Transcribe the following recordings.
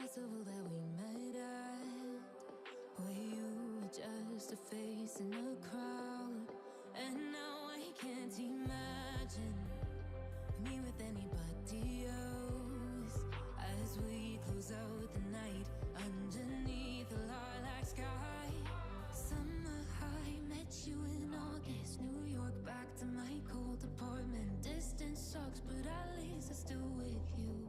festival that we met at, where you were just a face in a crowd, and now I can't imagine me with anybody else, as we close out the night underneath the lilac sky. Summer high, met you in August, New York, back to my cold apartment. Distance sucks, but at least I'm still with you.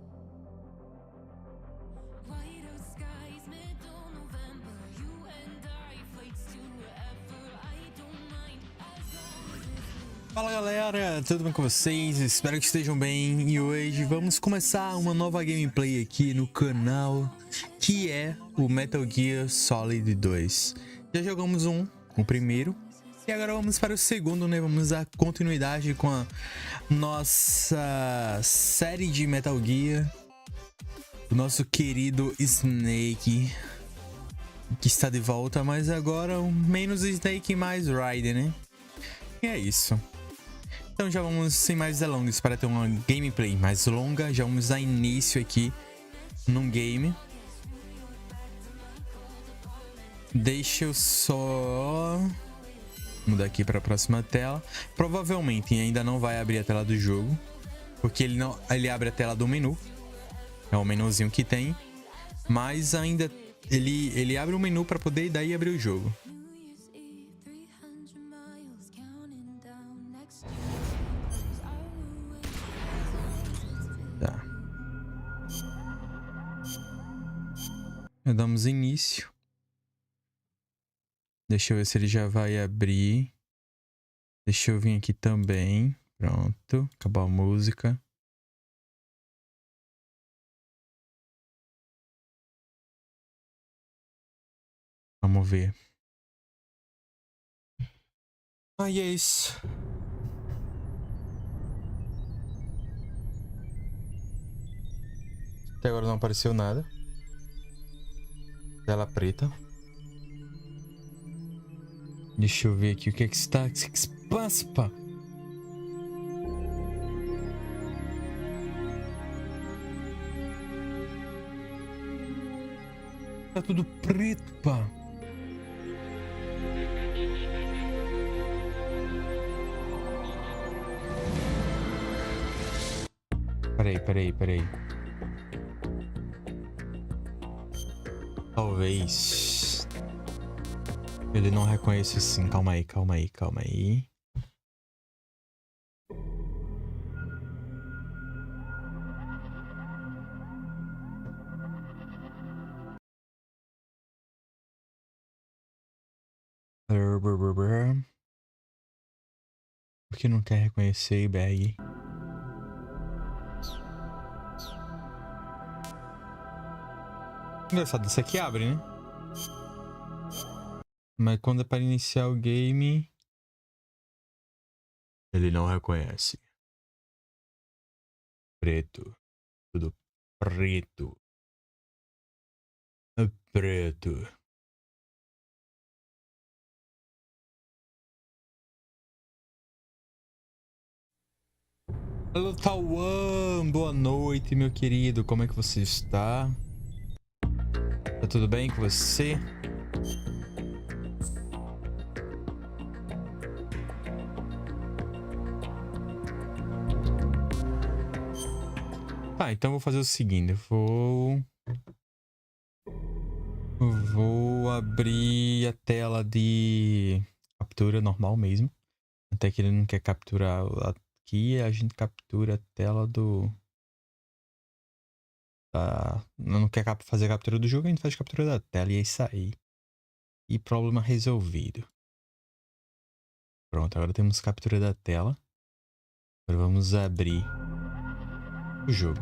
White out skies, middle November, you and I, flights to wherever, I don't mind, as long as it's... Fala galera, tudo bem com vocês? Espero que estejam bem. E hoje vamos começar uma nova gameplay aqui no canal, que é o Metal Gear Solid 2. Já jogamos o primeiro, e agora vamos para o segundo, né? Vamos dar continuidade com a nossa série de Metal Gear. O nosso querido Snake, que está de volta, mas agora menos Snake e mais Raiden, né? E é isso. Então já vamos, sem mais delongas, para ter uma gameplay mais longa, já vamos dar início aqui num game. Deixa eu só mudar aqui para a próxima tela. Provavelmente ainda não vai abrir a tela do jogo, porque ele abre a tela do menu. É o menuzinho que tem, mas ainda ele abre o menu para poder daí abrir o jogo. Tá. Já damos início. Deixa eu ver se ele já vai abrir. Deixa eu vir aqui também. Pronto, acabou a música. Vamos ver. E é isso. Até agora não apareceu nada. Tela preta. Deixa eu ver aqui o que é que está. O que é que se passa, pá? Tá tudo preto, pá. Peraí. Talvez ele não reconheça assim. Calma aí. Por que não quer reconhecer bag? Engraçado, isso aqui abre, né? Mas quando é para iniciar o game, ele não reconhece. Preto. Tudo preto. É preto. Alô, Tauan! Boa noite, meu querido. Como é que você está? Tá tudo bem com você? Tá, então eu vou fazer o seguinte. Vou abrir a tela de captura normal mesmo. Até que ele não quer capturar aqui, a gente captura a tela do... Não quer fazer a captura do jogo, a gente faz a captura da tela e é isso aí. E problema resolvido. Pronto, agora temos captura da tela. Agora vamos abrir o jogo.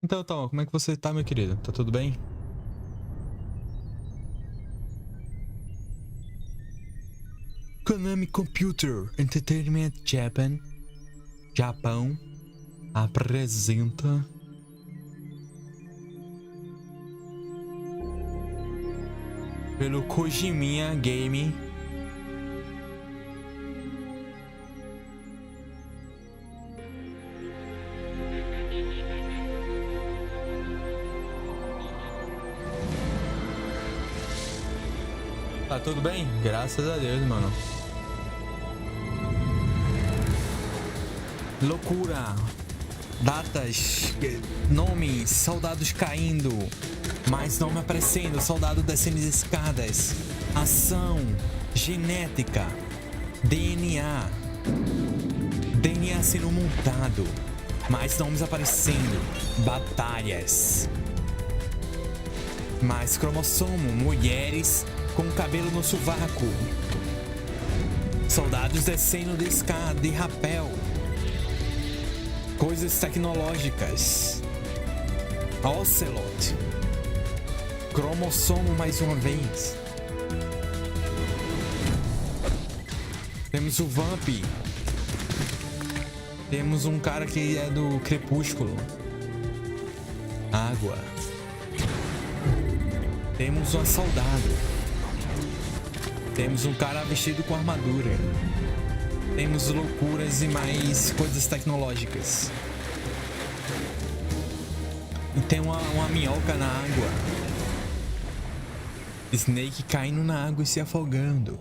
Então, Tom, como é que você tá, meu querido? Tá tudo bem? Konami Computer Entertainment Japão apresenta pelo Kojiminha Game Tá tudo bem? Graças a Deus, mano. Loucura. Datas, nomes, soldados caindo, mais nome aparecendo, soldado descendo as escadas, ação, genética, DNA sendo montado, mais nomes aparecendo, batalhas, mais cromossomo, mulheres com cabelo no sovaco, soldados descendo de escada, de rapel, coisas tecnológicas, Ocelot, cromossomo mais uma vez, temos o Vamp, temos um cara que é do Crepúsculo, água, temos um soldado, temos um cara vestido com armadura. Temos loucuras e mais coisas tecnológicas. E tem uma minhoca na água. Snake caindo na água e se afogando.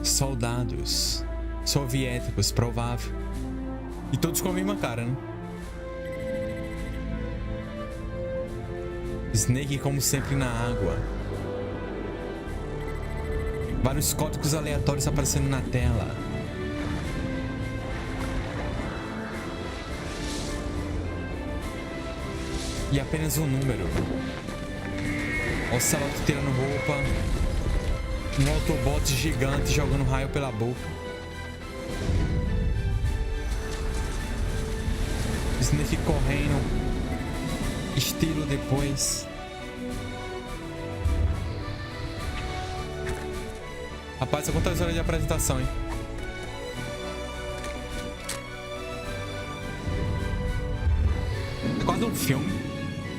Soldados soviéticos, provável. E todos com a mesma cara, né? Snake como sempre na água. Vários códigos aleatórios aparecendo na tela. E apenas um número. Ocelot tirando roupa. Um Autobot gigante jogando raio pela boca. Snake correndo. Estilo depois. Rapaz, só quantas horas de apresentação, hein? É quase um filme.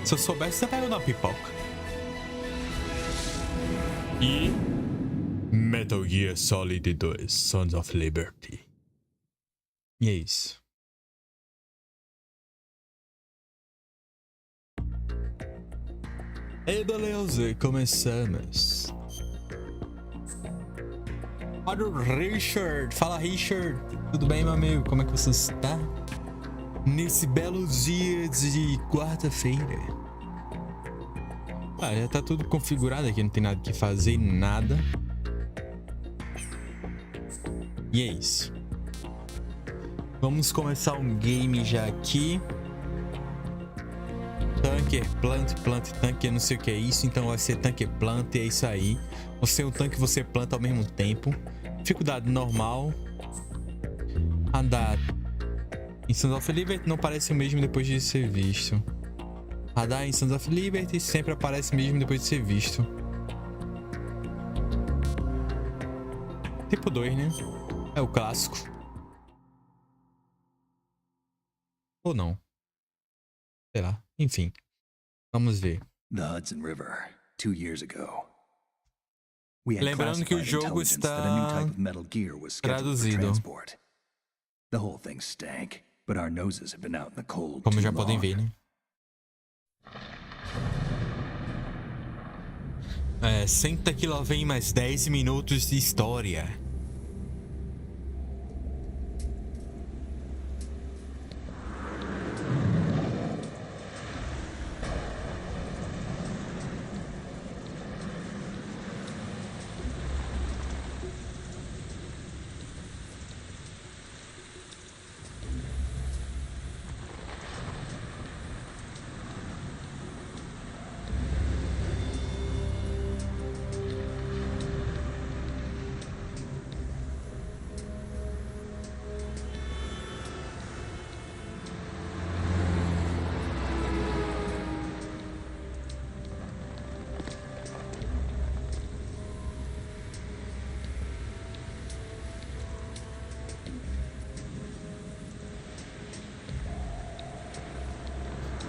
Se eu soubesse, você pega uma pipoca. E Metal Gear Solid 2 Sons of Liberty. E é isso. E beleza, começamos. Olha o Richard. Fala, Richard. Tudo bem, meu amigo? Como é que você está? Nesse belo dia de quarta-feira. Já tá tudo configurado aqui. Não tem nada que fazer, nada. E é isso. Vamos começar um game já aqui. Tanker, plant, tanque, eu não sei o que é isso, então vai ser tanque, plant, é isso aí. Você é um tanque, você planta ao mesmo tempo. Dificuldade normal. Radar em Sons of Liberty não parece o mesmo depois de ser visto. Radar em Sons of Liberty sempre aparece mesmo depois de ser visto. Tipo 2, né? É o clássico. Ou não. Sei lá. Enfim. Vamos ver. The Hudson River, 2 years ago. We had Lembrando que o classified jogo intelligence that a new está type of metal gear was scheduled for traduzido. transport. The whole thing stank, but our noses have been out in the cold Como too já podem long. ver, né? É, senta que lá vem mais 10 minutos de história.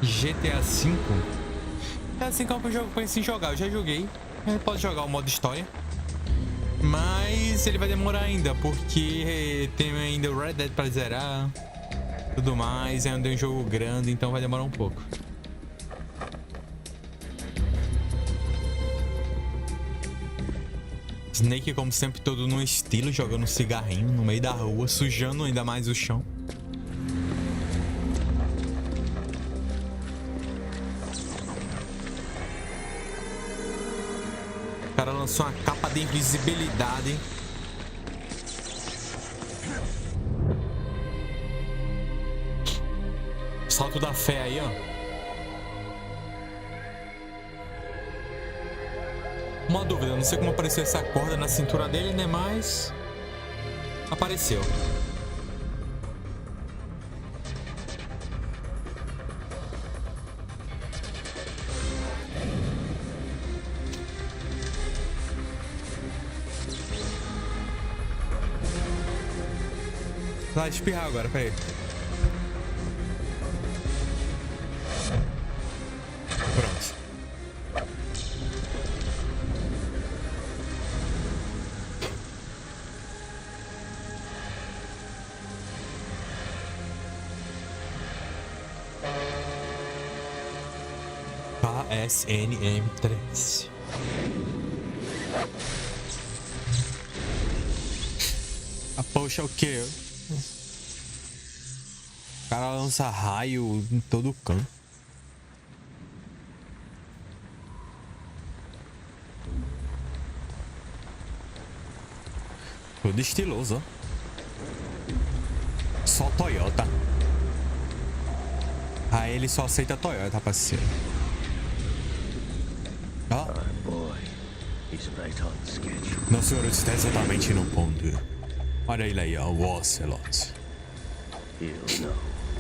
GTA V. GTA V é um jogo que eu penso em jogar. Eu já joguei. Pode jogar o modo história. Mas ele vai demorar ainda, porque tem ainda o Red Dead pra zerar. Tudo mais. É um jogo grande, então vai demorar um pouco. Snake, como sempre, todo no estilo, jogando um cigarrinho no meio da rua, sujando ainda mais o chão. O cara lançou uma capa de invisibilidade. Salto da fé aí, ó. Uma dúvida, não sei como apareceu essa corda na cintura dele, né? Mas apareceu. Vai espirrar agora, peraí. Pronto. KSNM3. A poxa é o quê? O cara lança raio em todo canto. Tudo estiloso, ó. Só Toyota. Aí ele só aceita Toyota, parceiro. Ó. Não, senhor, está exatamente no ponto. Olha ele aí, ó, o Ocelot.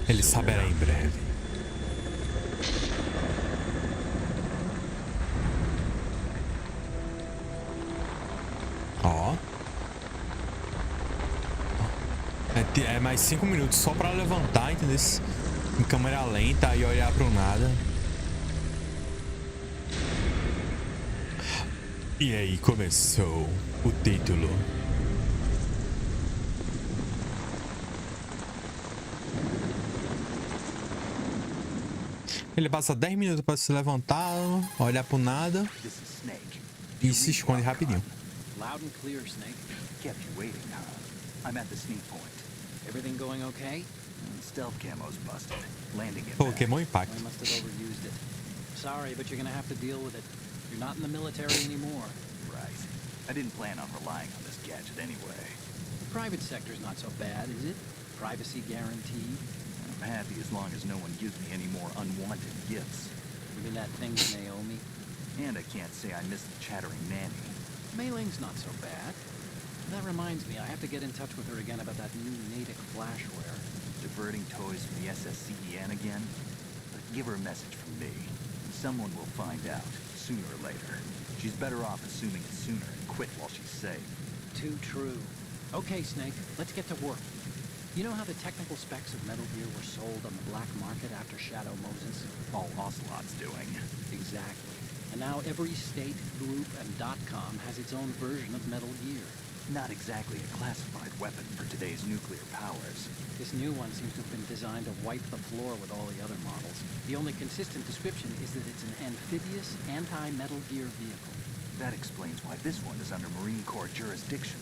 Ele saberá em breve. Ó. É mais 5 minutos só pra levantar, entendeu? Em câmera lenta e olhar pro nada. E aí começou o título. Ele passa 10 minutos para se levantar, olhar pro nada e se esconde rapidinho. Loud and clear, Snake. Kept you waiting, huh? I'm at the sneak point. Everything going okay? Stealth camo's busted. Landing it. Pokémon Impact. I must have overused it. Sorry, but you're gonna have to deal with it. You're not in the military anymore. Right. I didn't plan on relying on this gadget anyway. The private sector's not so bad, is it? Privacy guaranteed. I'm happy as long as no one gives me any more unwanted gifts. You mean that thing with Naomi? And I can't say I miss the chattering nanny. Mei Ling's not so bad. That reminds me, I have to get in touch with her again about that new Natick flashware. Diverting toys from the SSCEN again? But give her a message from me. Someone will find out, sooner or later. She's better off assuming it sooner and quit while she's safe. too true. Okay, Snake, let's get to work. You know how the technical specs of Metal Gear were sold on the black market after Shadow Moses? All Ocelot's doing. Exactly. And now every state, group, and .com has its own version of Metal Gear. Not exactly a classified weapon for today's nuclear powers. This new one seems to have been designed to wipe the floor with all the other models. The only consistent description is that it's an amphibious, anti-Metal Gear vehicle. That explains why this one is under Marine Corps jurisdiction.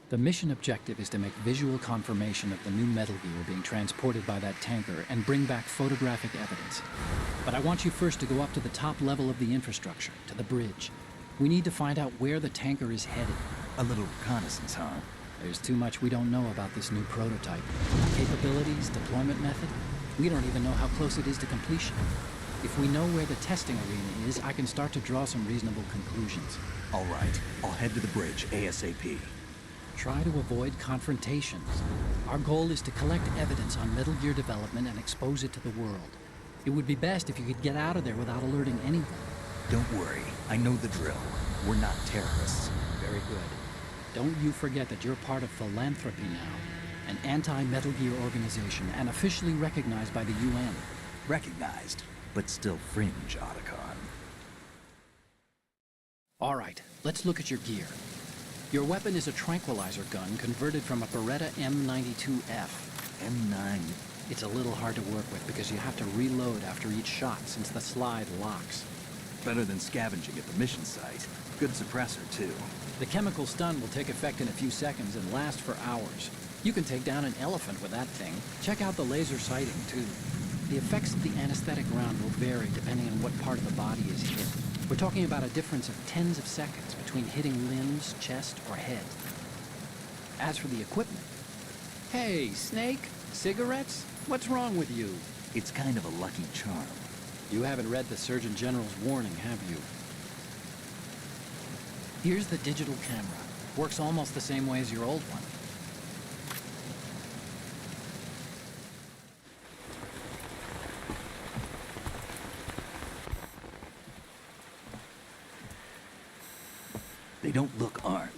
The mission objective is to make visual confirmation of the new Metal Gear being transported by that tanker and bring back photographic evidence. But I want you first to go up to the top level of the infrastructure, to the bridge. We need to find out where the tanker is headed. A little reconnaissance, huh? There's too much we don't know about this new prototype. Capabilities, deployment method. We don't even know how close it is to completion. If we know where the testing arena is, I can start to draw some reasonable conclusions. All right, I'll head to the bridge ASAP. Try to avoid confrontations. Our goal is to collect evidence on Metal Gear development and expose it to the world. It would be best if you could get out of there without alerting anyone. Don't worry, I know the drill. We're not terrorists. Very good. Don't you forget that you're part of Philanthropy now, an anti-Metal Gear organization and officially recognized by the UN. Recognized, but still fringe, Otacon. All right, let's look at your gear. Your weapon is a tranquilizer gun converted from a Beretta M92F. M9. It's a little hard to work with because you have to reload after each shot since the slide locks. Better than scavenging at the mission site. Good suppressor, too. The chemical stun will take effect in a few seconds and last for hours. You can take down an elephant with that thing. Check out the laser sighting, too. The effects of the anesthetic round will vary depending on what part of the body is hit. We're talking about a difference of tens of seconds between hitting limbs, chest, or head. As for the equipment... Hey, Snake, cigarettes? What's wrong with you? It's kind of a lucky charm. You haven't read the Surgeon General's warning, have you? Here's the digital camera. Works almost the same way as your old one. They don't look armed.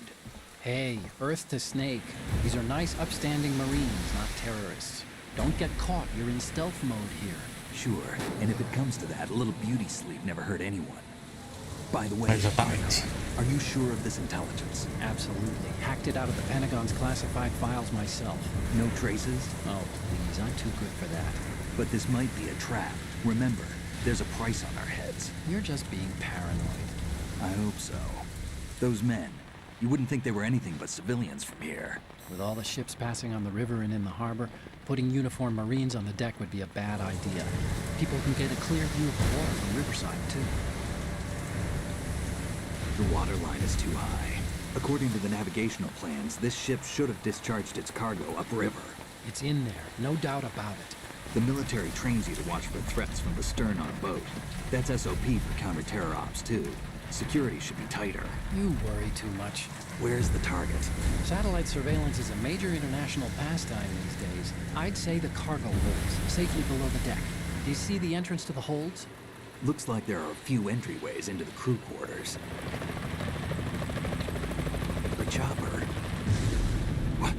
Hey, Earth to Snake. These are nice, upstanding Marines, not terrorists. Don't get caught. You're in stealth mode here. Sure, and if it comes to that, a little beauty sleep never hurt anyone. By the way, Exatamente. are you sure of this intelligence? Absolutely. Hacked it out of the Pentagon's classified files myself. No traces? Oh, please. I'm too good for that. But this might be a trap. Remember, there's a price on our heads. You're just being paranoid. I hope so. Those men, you wouldn't think they were anything but civilians from here. With all the ships passing on the river and in the harbor, putting uniformed Marines on the deck would be a bad idea. People can get a clear view of the water from Riverside, too. The water line is too high. According to the navigational plans, this ship should have discharged its cargo upriver. It's in there, no doubt about it. The military trains you to watch for threats from the stern on a boat. That's SOP for counter-terror ops, too. Security should be tighter. You worry too much. Where's the target? Satellite surveillance is a major international pastime these days. I'd say the cargo holds, safely below the deck. Do you see the entrance to the holds? Looks like there are a few entryways into the crew quarters. The chopper. What?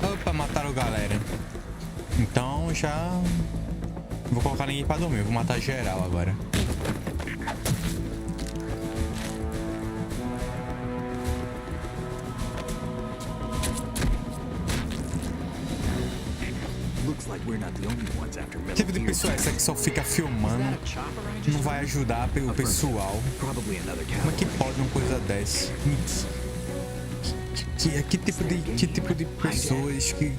Opa, mataram galera. Então já... Vou colocar ninguém pra dormir, vou matar geral agora. Que tipo de pessoa é essa que só fica filmando? Não vai ajudar o pessoal? Como é que pode uma coisa dessa? Que tipo de pessoas, que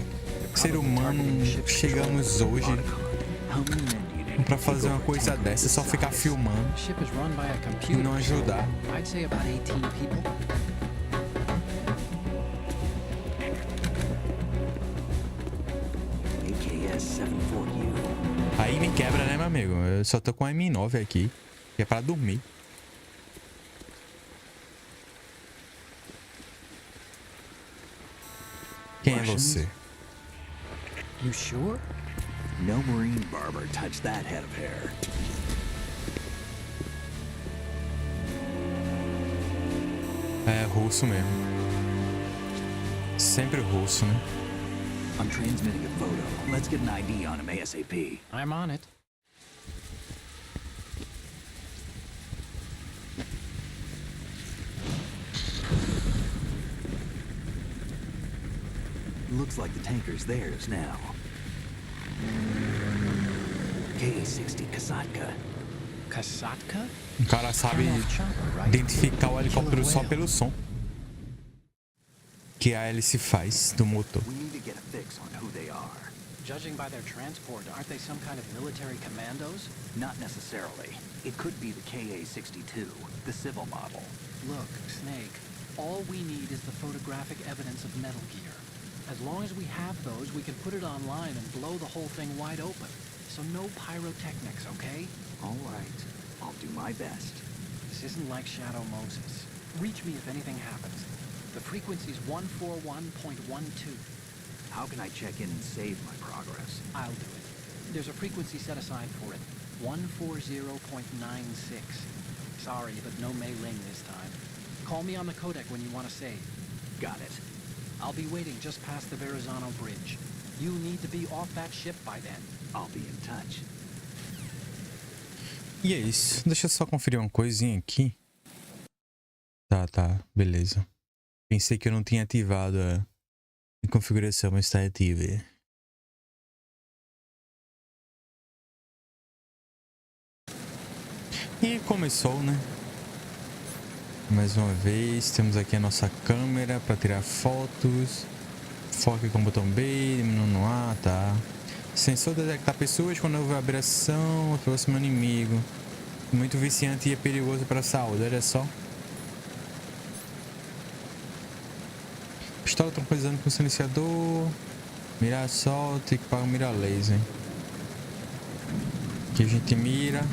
ser humano chegamos hoje pra fazer uma coisa dessa, só ficar filmando e não ajudar? Aí me quebra, né, meu amigo? Eu só tô com a M9 aqui, que é pra dormir. Quem é você? You sure? No Marine barber touched that head of hair. É russo mesmo. Sempre russo, né? I'm transmitting a photo. Let's get an ID on him ASAP. I'm on it. Looks like the tanker's theirs now. K-60 Kasatka. Kasatka? O cara sabe identificar o helicóptero só pelo som que a hélice faz do motor. We need to get a fix on who they are. Judging by their transport, aren't they some kind of military commandos? Not necessarily. It could be the KA-62, the civil model. Look, Snake, all we need is the photographic evidence of Metal Gear. As long as we have those, we can put it online and blow the whole thing wide open. So no pyrotechnics, okay? All right. I'll do my best. This isn't like Shadow Moses. Reach me if anything happens. The frequency's 141.12. How can I check in and save my progress? I'll do it. There's a frequency set aside for it. 140.96. Sorry, but no Mei Ling this time. Call me on the codec when you want to save. Got it. I'll be waiting just past the Verrazano Bridge. You need to be off that ship by then. I'll be in touch. E é isso. Deixa eu só conferir uma coisinha aqui. Tá, beleza. Pensei que eu não tinha ativado a configuração, mas está ativa. E começou, né? Mais uma vez, temos aqui a nossa câmera para tirar fotos. Foque com o botão B, diminuindo no A, tá. Sensor detectar pessoas quando houver aberração, próximo inimigo. Muito viciante e é perigoso para a saúde, olha só. Pistola trampolizando com silenciador. Mirar solta, equipar o mira laser. Aqui a gente mira.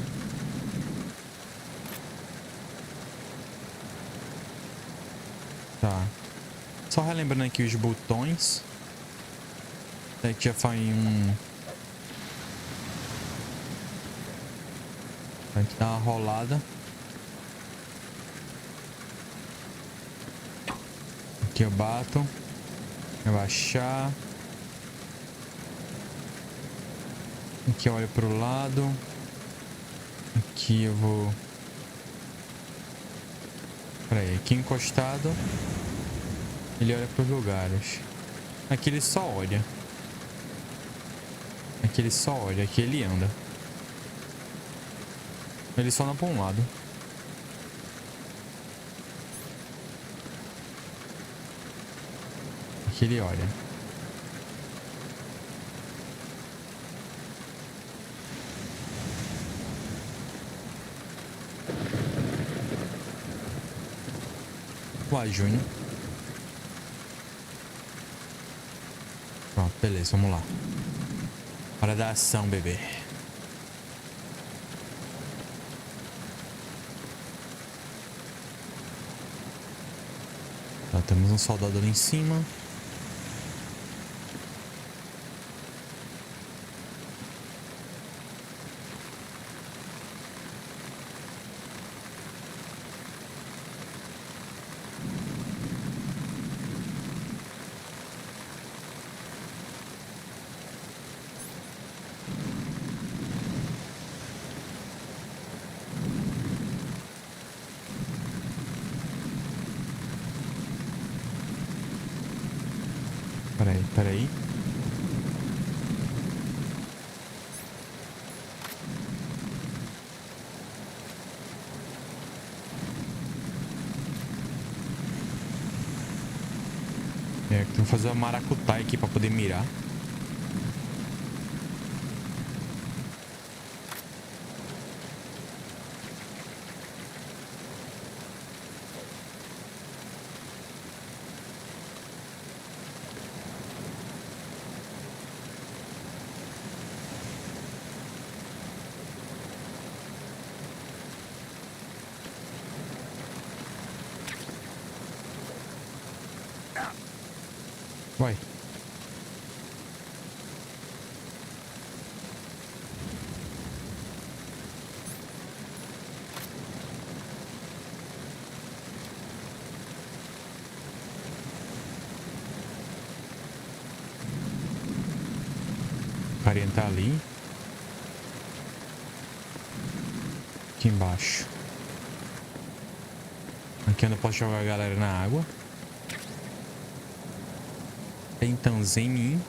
Tá. Só relembrando aqui os botões. Aqui já foi um... A gente dá uma rolada. Aqui eu bato. Abaixar. Aqui eu olho pro lado. Aqui eu vou... Peraí, aqui encostado. Ele olha pros lugares. Aqui ele só olha. Aqui ele só olha. Aqui ele anda. Ele só anda pra um lado. Aqui ele olha. Uai, Júnior. Pronto, beleza, vamos lá. Hora da ação, bebê. Tá, temos um soldado ali em cima. Peraí. Tem que fazer uma maracutaia aqui pra poder mirar. Vai. carinha tá ali. Aqui embaixo. Aqui onde eu posso jogar a galera na água. Então, em mim.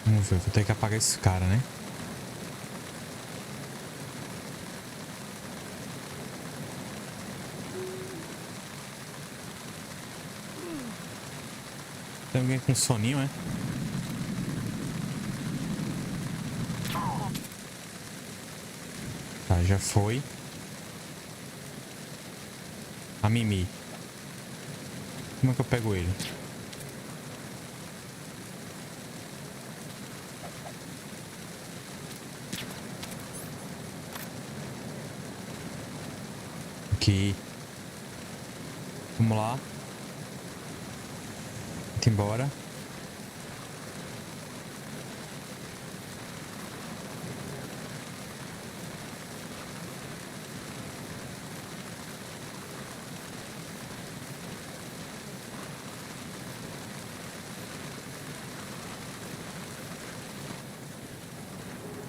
Vamos ver, vou ter que apagar esse cara, né? Tem alguém com soninho, é? Tá, já foi. A Mimi. Como é que eu pego ele? Aqui. Vamos lá. Embora.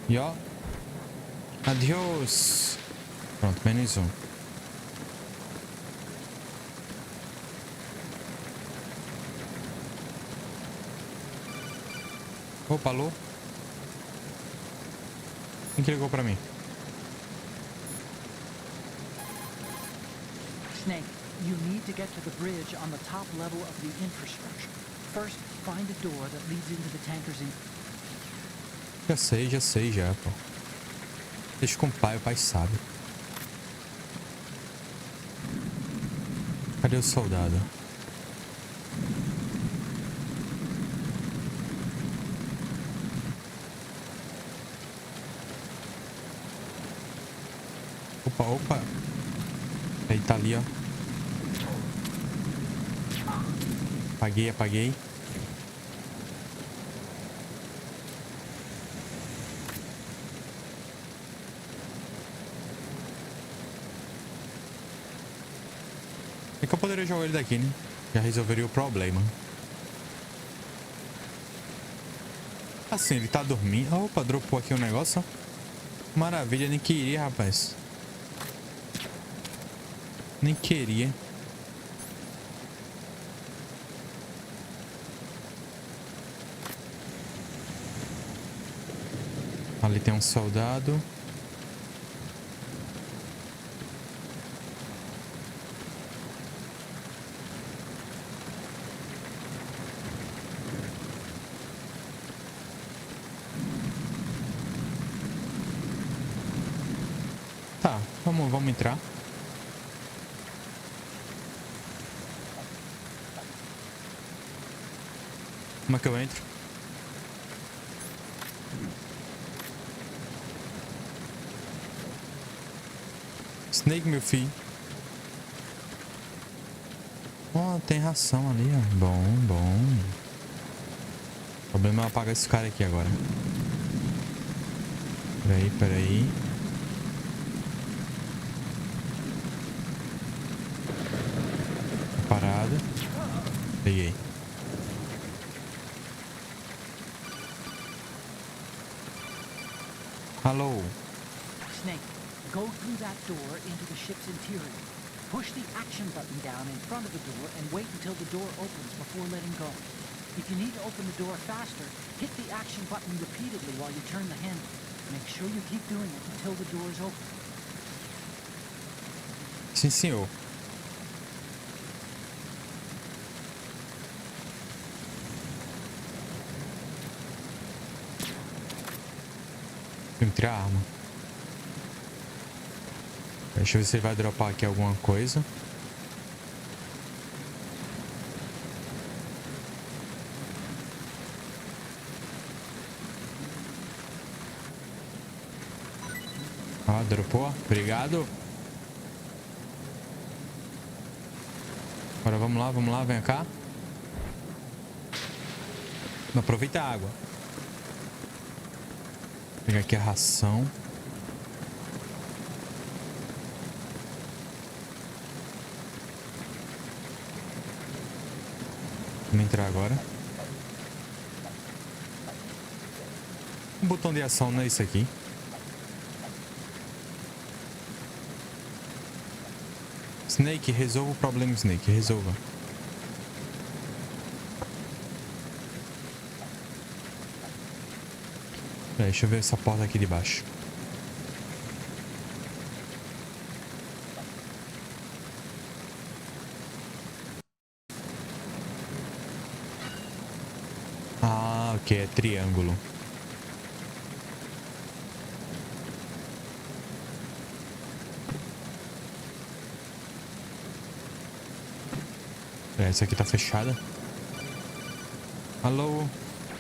E ó. Adiós. Pronto, menos um. Opa, alô? Quem que ligou pra mim? Snake, you need to get to the bridge on the top level of the infrastructure. First, find a door that leads into the tanker's in... Já sei, pô. Deixa com o pai sabe. Cadê o soldado? Opa. Aí tá ali, ó. Apaguei. É que eu poderia jogar ele daqui, né? Já resolveria o problema. Assim, ele tá dormindo. Opa, dropou aqui um negócio, ó. Maravilha, nem queria, rapaz. Nem queria. Ali tem um soldado. Tá, vamos entrar. Como é que eu entro? Snake, meu filho. Oh, tem ração ali, ó. Bom. O problema é apagar esse cara aqui agora. Peraí. Parada. Peguei. Hello. Snake, go through that door into the ship's interior. Push the action button down in front of the door and wait until the door opens before letting go. If you need to open the door faster, hit the action button repeatedly while you turn the handle. Make sure you keep doing it until the door is open. Sim, senhor. Tem que tirar a arma. Deixa eu ver se ele vai dropar aqui alguma coisa. Ó, dropou. Obrigado. Agora vamos lá, vem cá. Aproveita a água. Vou pegar aqui a ração. Vamos entrar agora. O botão de ação não é isso aqui. Snake, resolva o problema, Snake. Resolva. Deixa eu ver essa porta aqui de baixo. Ah, ok. É triângulo. Essa aqui tá fechada. Alô?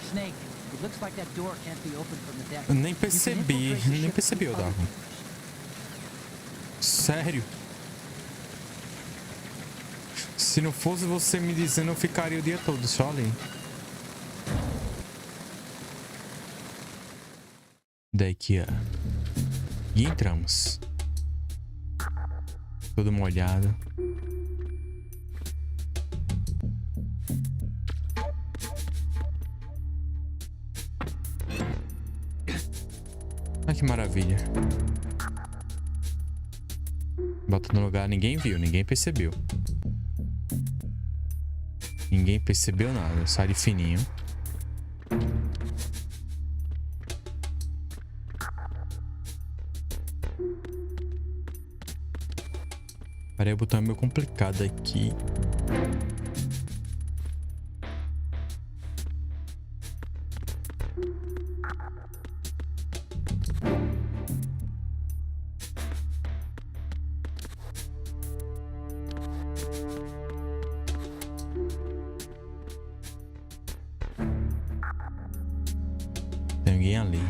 Snake, it looks like that door can't be opened from the deck. Eu nem percebi, Odago. Sério? Se não fosse você me dizendo, eu ficaria o dia todo só ali. Daqui, ó. E entramos. Todo molhado. Ah, que maravilha. Bota no lugar, ninguém viu, ninguém percebeu. Ninguém percebeu nada, sai de fininho. Peraí, o botão é meio complicado aqui. Tem alguém ali.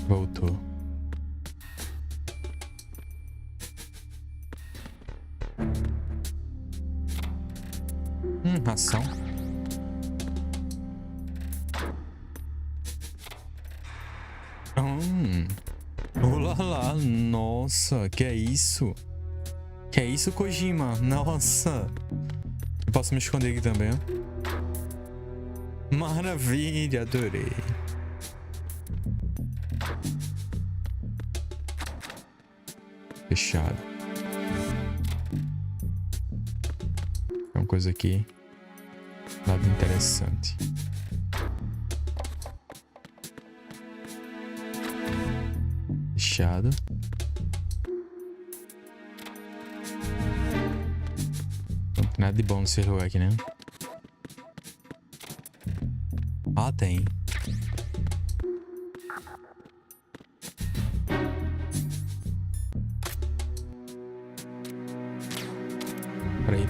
Voltou. Ração. Olá lá. Nossa, que é isso? Que é isso, Kojima? Nossa. Eu posso me esconder aqui também, ó. Maravilha, adorei. Fechado. Tem uma coisa aqui. Nada interessante. Fechado. Não tem nada de bom nesse lugar aqui, né? Ah, tem.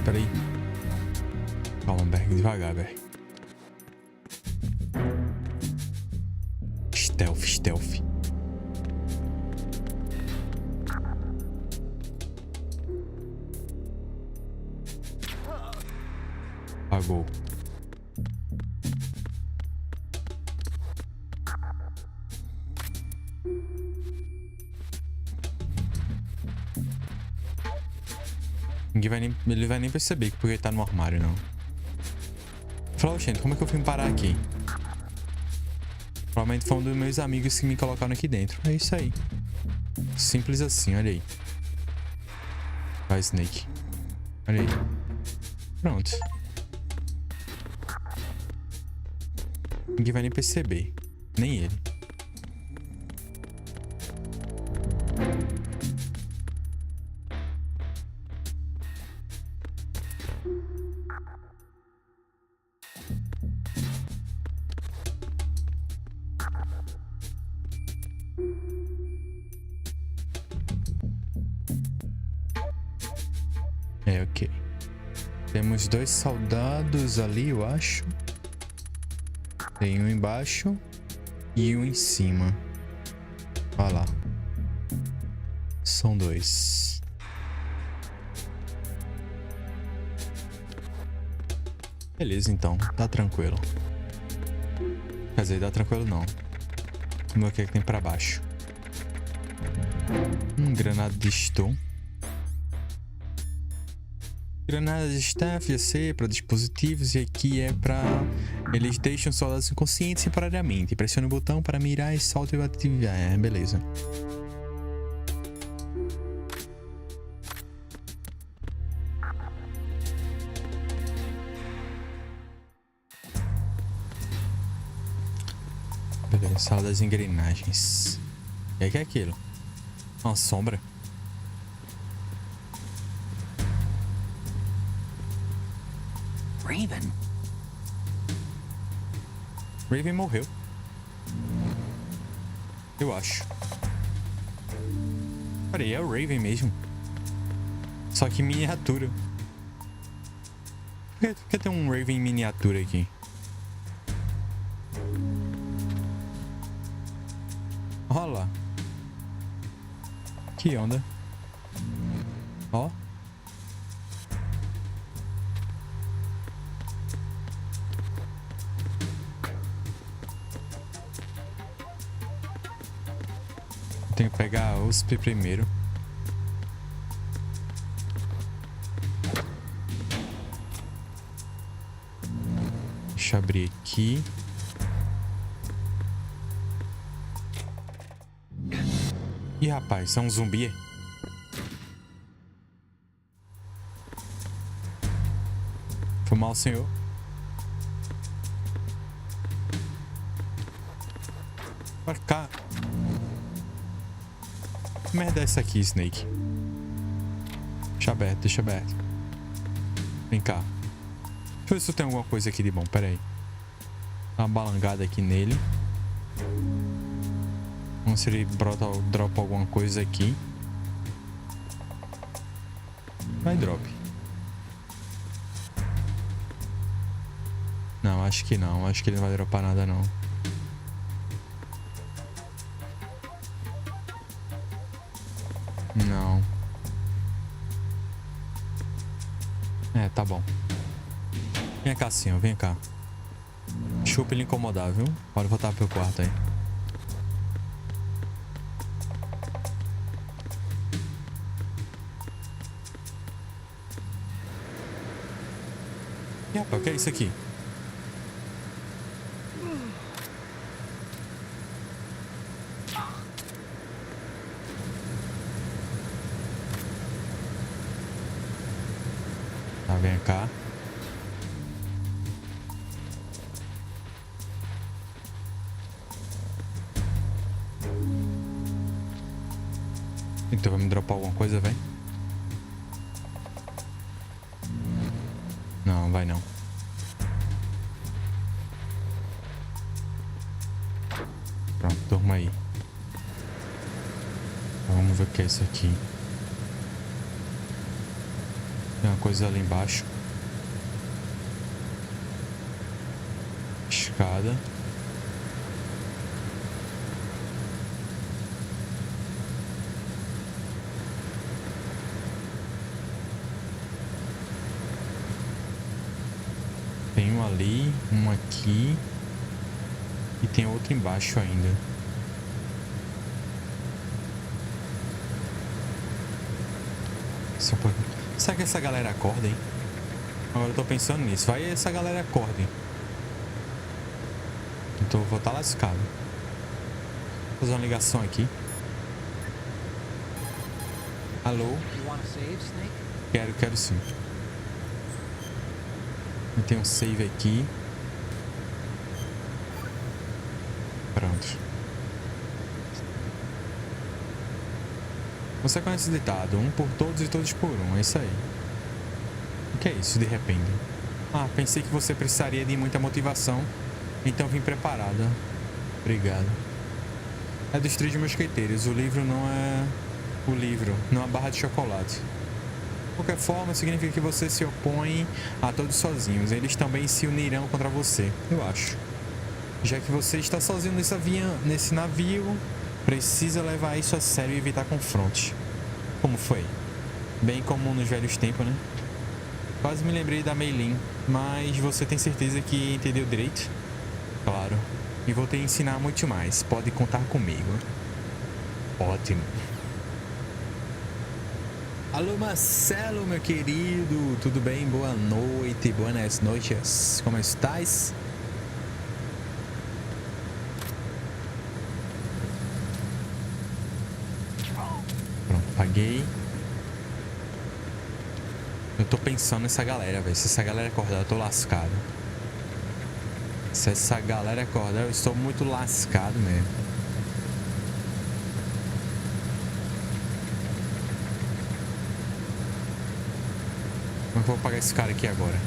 Peraí. Calma, Berg, devagar, Berg. Stealth. Apagou. Ele vai nem perceber porque ele tá no armário, não. Falou, gente, como é que eu fui parar aqui? Provavelmente foi um dos meus amigos que me colocaram aqui dentro. É isso aí. Simples assim, olha aí. Vai, Snake. Olha aí. Pronto. Ninguém vai nem perceber. Nem ele. É, ok. Temos 2 soldados ali, eu acho. Tem um embaixo e um em cima. Olha lá. São 2. Beleza, então. Tá tranquilo. Quer dizer, tá tranquilo não. Vamos ver o que é que tem pra baixo. Granada de stun. Granadas de staff, já sei, para dispositivos, e aqui é para eles deixam soldados inconscientes temporariamente. Pressione o botão para mirar e solte o ativar. É, beleza. Beleza, sala das engrenagens. E aí que é aquilo? Uma sombra? Raven. Raven morreu. Eu acho. Peraí, é o Raven mesmo. Só que em miniatura. Por que tem um Raven em miniatura aqui? Olha lá. Que onda. Ó. Tenho que pegar a USP primeiro. Deixa eu abrir aqui. Ih, rapaz, é um zumbi. Foi mal, senhor. Pra cá. Que merda é essa aqui, Snake? Deixa aberto, deixa aberto. Vem cá. Deixa eu ver se tem alguma coisa aqui de bom, pera aí. Dá uma balangada aqui nele. Vamos ver se ele dropa alguma coisa aqui. Vai, drop. Não, acho que não. Acho que ele não vai dropar nada, não. Não. É, tá bom. Vem cá, senhor. Vem cá. Chupa ele incomodar, viu? Pode voltar pro quarto aí. E rapaz, o que é isso aqui? Tá, vem cá. Então vai me dropar alguma coisa, vem? Não, vai não. Pronto, durma aí. Vamos ver o que é isso aqui. Tem uma coisa ali embaixo. Escada. Tem um ali, um aqui. E tem outro embaixo ainda. Será que essa galera acorda, hein? Agora eu tô pensando nisso. Vai essa galera acorda, hein? Então eu vou estar lascado. Vou fazer uma ligação aqui. Alô? Quero sim. Tem um save aqui. Pronto. Você conhece o ditado, um por todos e todos por um, é isso aí. O que é isso de repente? Ah, pensei que você precisaria de muita motivação, então vim preparada. Obrigado. É dos Três Mosqueteiros, o livro não é a barra de chocolate. De qualquer forma, significa que você se opõe a todos sozinhos, eles também se unirão contra você, eu acho. Já que você está sozinho nesse navio, precisa levar isso a sério e evitar confrontos. Como foi? Bem como nos velhos tempos, né? Quase me lembrei da Meilin, mas você tem certeza que entendeu direito? Claro. E vou te ensinar muito mais. Pode contar comigo. Ótimo. Alô, Marcelo, meu querido. Tudo bem? Boa noite. Buenas noches. Como estás? Pronto, paguei. Eu tô pensando nessa galera, velho. Se essa galera acordar, eu tô lascado. Se essa galera acordar, eu estou muito lascado mesmo. Como é que eu vou pagar esse cara aqui agora?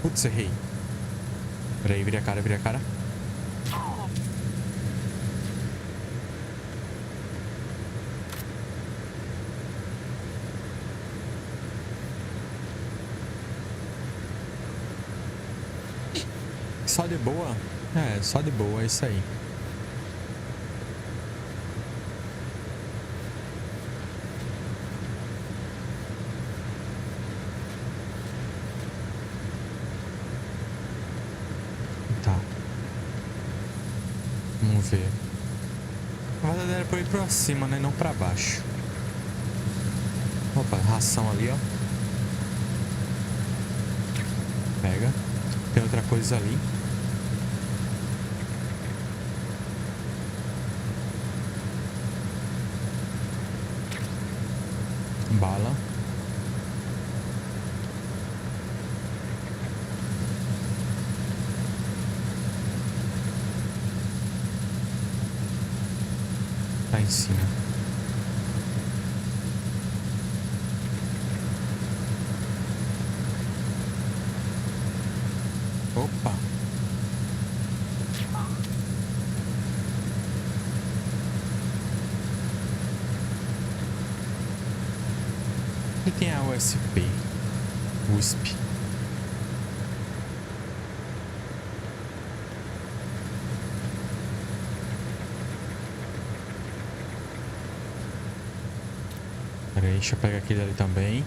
Putz, errei. Peraí, vira a cara, vira a cara. Só de boa? É, só de boa, é isso aí. Tá. Vamos ver. A verdade era pra ir pra cima, né? Não pra baixo. Opa, ração ali, ó. Pega. Tem outra coisa ali. Bala. Tá em cima. Opa. E tem a USP. USP. Pera aí, deixa eu pegar aquele ali também.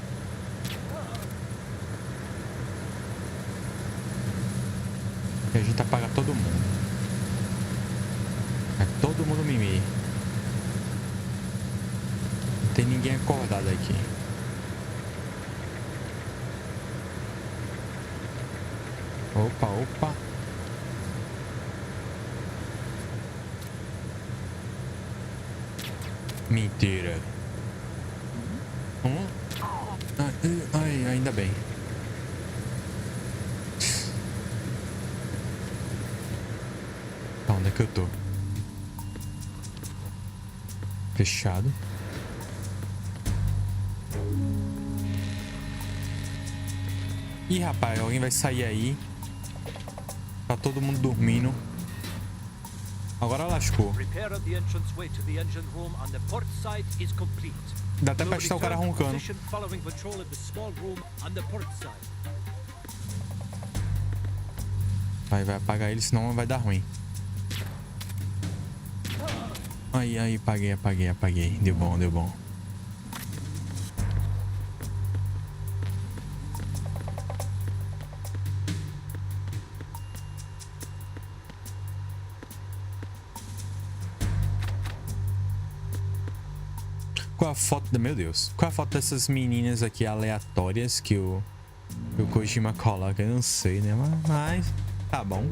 E a gente apaga todo mundo. É todo mundo mimimi. Não tem ninguém acordado aqui. Opa, opa. Mentira. Ai, ainda bem. Tá, onde é que eu tô? Fechado. Ih, rapaz, alguém vai sair aí. Tá todo mundo dormindo. Agora lascou. Dá até pra estar o cara roncando. Vai apagar ele, senão vai dar ruim. Aí, apaguei. Deu bom. Qual a foto... Meu Deus. Qual a foto dessas meninas aqui aleatórias que o Kojima coloca? Eu não sei, né? Mas tá bom.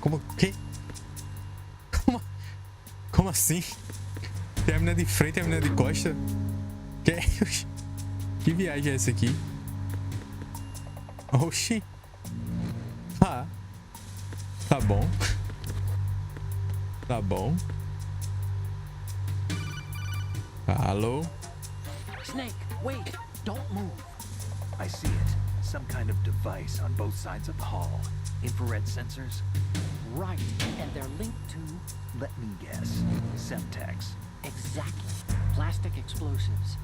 Como... Que? Como assim? Tem a menina de frente e a menina de costa? Que viagem é essa aqui? Oxi. Ah. Tá bom. Tá bom. Alô? Snake, wait! Don't move. I see it. Some kind of device on both sides of the hall. Infrared sensors? Right, and they're linked to... Let me guess. Semtex. Exactly. Plastic explosives.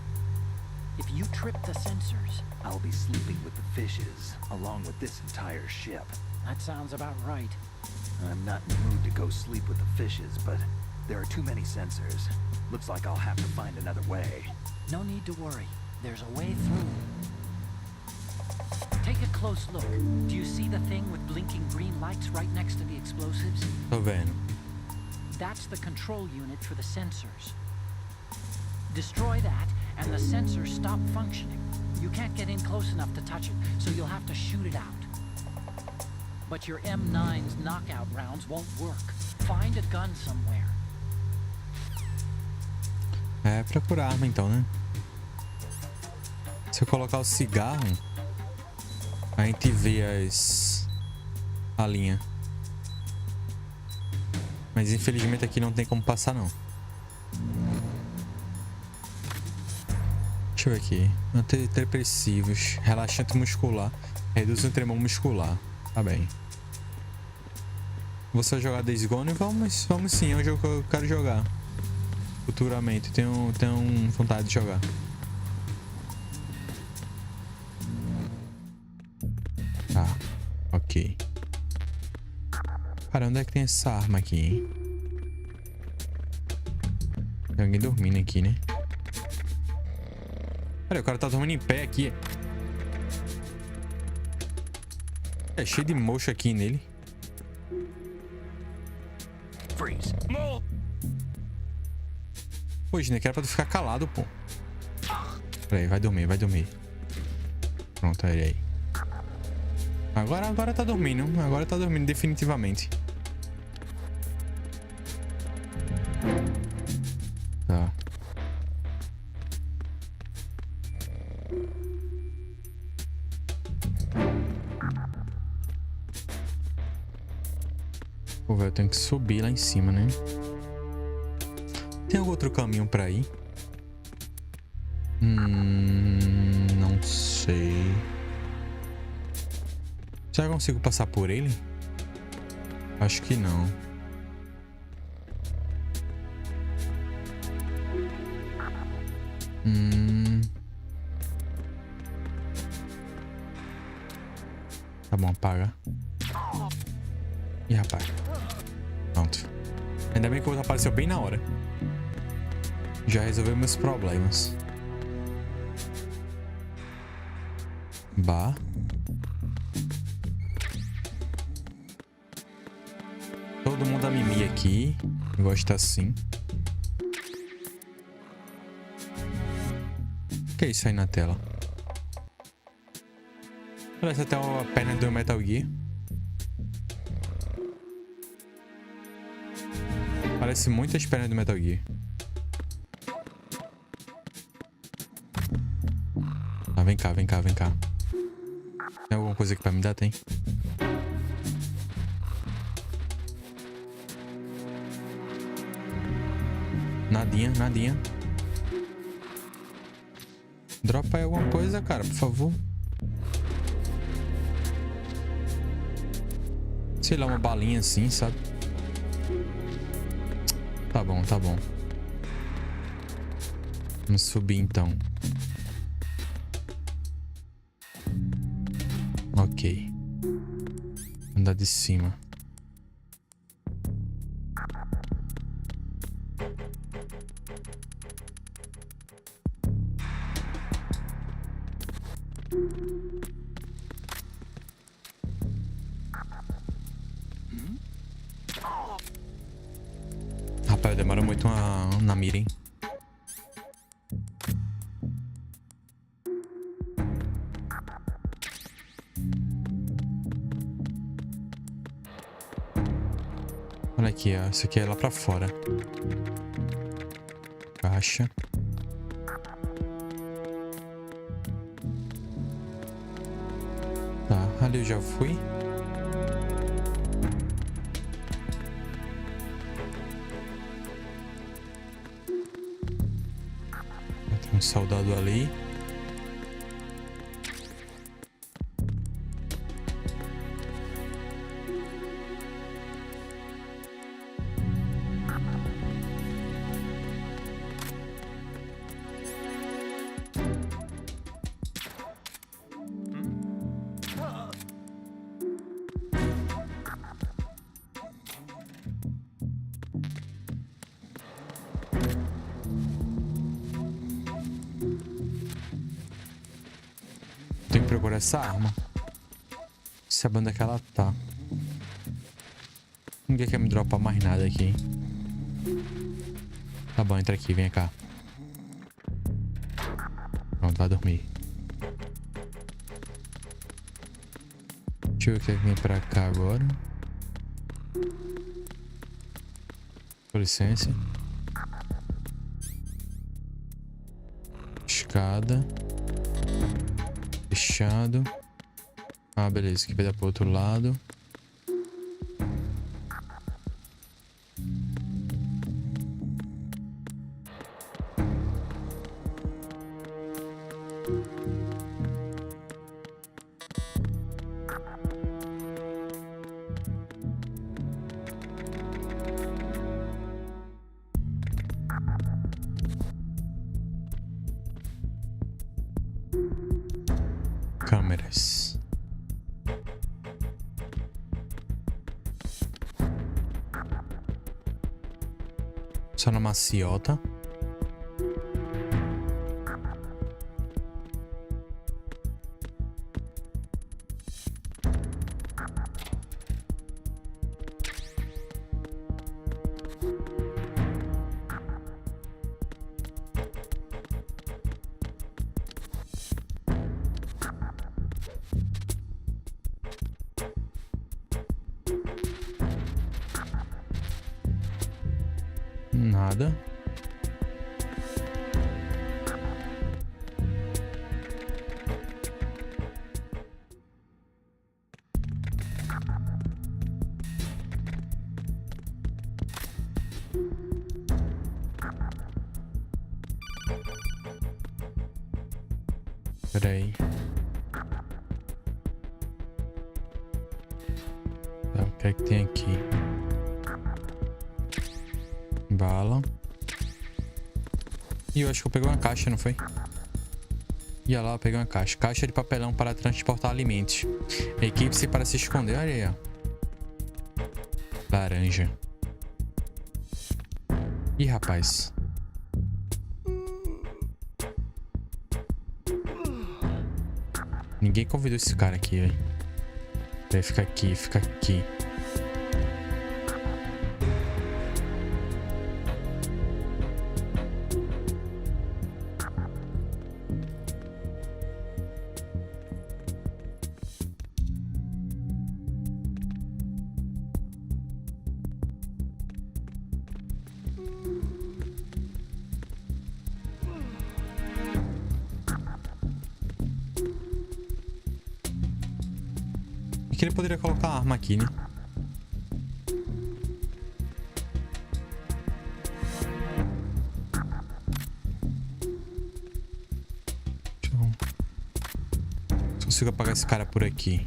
If you trip the sensors... I'll be sleeping with the fishes, along with this entire ship. That sounds about right. I'm not in the mood to go sleep with the fishes, but there are too many sensors. Looks like I'll have to find another way. No need to worry. There's a way through. Take a close look. Do you see the thing with blinking green lights right next to the explosives? Tô vendo. That's the control unit for the sensors. Destroy that, and the sensors stop functioning. You can't get in close enough to touch it, so you'll have to shoot it out. But your M9's knockout rounds won't work. Find a gun somewhere. É, procurar arma então, né? Se eu colocar o cigarro, a gente vê a linha. Mas infelizmente aqui não tem como passar, não. Deixa eu ver aqui. Antidepressivos, relaxante muscular, reduz o tremor muscular. Tá bem. Vou só jogar Days Gone? Vamos sim, é um jogo que eu quero jogar. Futuramente, tenho vontade de jogar. Tá, ok. Cara, onde é que tem essa arma aqui, hein? Tem alguém dormindo aqui, né? Pera, o cara tá dormindo em pé aqui. É cheio de mocho aqui nele. Freeze. Hoje, né? Que era pra tu ficar calado, pô. Peraí, vai dormir, vai dormir. Pronto, ele aí. Agora tá dormindo. Agora tá dormindo definitivamente. Tá. Pô, velho, eu tenho que subir lá em cima, né? Tem algum outro caminho pra ir? Não sei. Já consigo passar por ele? Acho que não. Tá bom, apaga. Ih, rapaz. Pronto. Ainda bem que o outro apareceu bem na hora. Já resolveu meus problemas. Bah. Todo mundo a mimir aqui. Gosta assim. O que é isso aí na tela? Parece até a perna do Metal Gear. Parece muitas pernas do Metal Gear. Ah, vem cá, vem cá, vem cá. Tem alguma coisa aqui pra me dar? Tem. Nadinha, nadinha. Dropa aí alguma coisa, cara, por favor. Sei lá, uma balinha assim, sabe? Tá bom, tá bom. Vamos subir então. Ok. Andar de cima. Rapaz, demora muito na mira, hein? Olha aqui, ó. Isso aqui é lá pra fora. Caixa. Tá, ali eu já fui. Tem um soldado ali. Tenho que procurar essa arma. Sabendo onde é que ela tá. Ninguém quer me dropar mais nada aqui. Tá bom, entra aqui, vem cá. Pronto, vai dormir. Deixa eu ver o que vem pra cá agora. Com licença. Escada. Fechado. Ah, beleza. Aqui vai dar pro outro lado. Câmeras. Só na maciota. Nada. Peraí. Tá, o que é que tem aqui? Bala. E eu acho que eu peguei uma caixa, não foi? Ia lá, eu peguei uma caixa. Caixa de papelão para transportar alimentos. Equipe-se para se esconder. Olha aí, ó. Laranja. Ih, rapaz. Ninguém convidou esse cara aqui, velho. Vai ficar aqui, fica aqui. Que ele poderia colocar a arma aqui, né? Deixa eu... Se consigo apagar esse cara por aqui.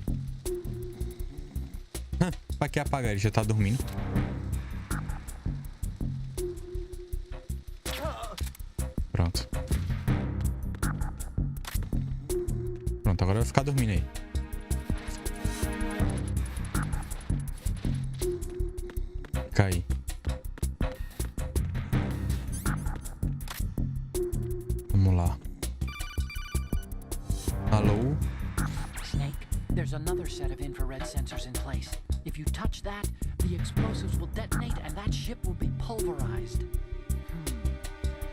Pra que apagar? Ele já tá dormindo. Pronto. Pronto, agora vai ficar dormindo aí. Cair. Vamos lá. Alô? Snake, there's another set of infrared sensors in place. If you touch that, the explosives will detonate and that ship will be pulverized.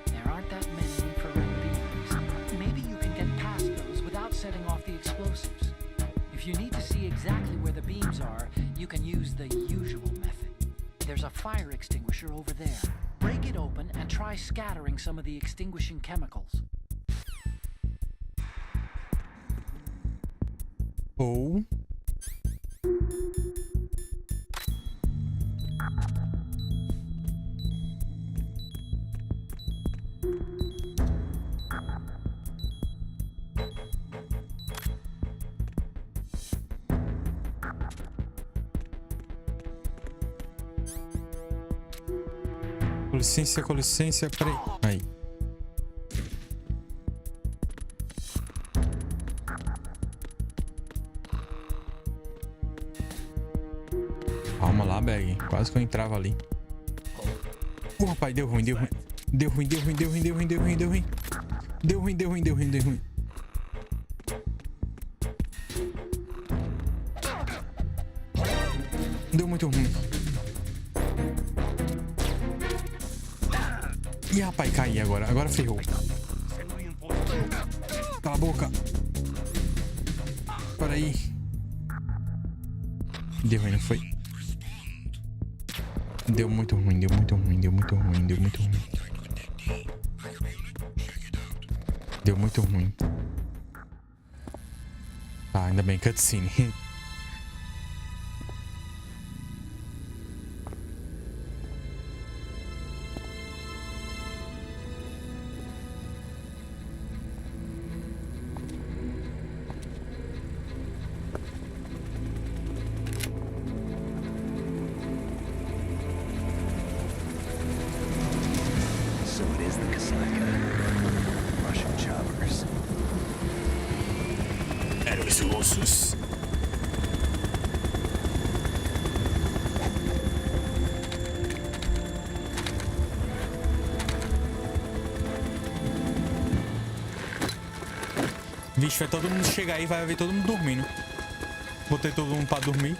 There aren't that many infrared beams. Maybe you can get past those without setting off the explosives. If you need to see exactly where the beams are, you can use the usual method. There's a fire extinguisher over there. Break it open and try scattering some of the extinguishing chemicals. Ou... Com licença, peraí. Aí. Calma lá, bag. Quase que eu entrava ali. Rapaz, deu ruim, deu ruim. Deu ruim, deu ruim, deu ruim, deu ruim, deu ruim, deu ruim. Deu ruim, deu ruim, deu ruim, deu ruim. Deu muito ruim. Ih, rapaz, caí agora. Agora ferrou. Cala a boca. Para aí. Deu ruim, não foi? Deu muito ruim, deu muito ruim, deu muito ruim, deu muito ruim. Deu muito ruim. Tá, ainda bem, cutscene. So it is the Kasaka. Russian choppers. Eram os ossos. Vixe, vai todo mundo chegar aí, vai ver todo mundo dormindo. Botei todo mundo pra dormir.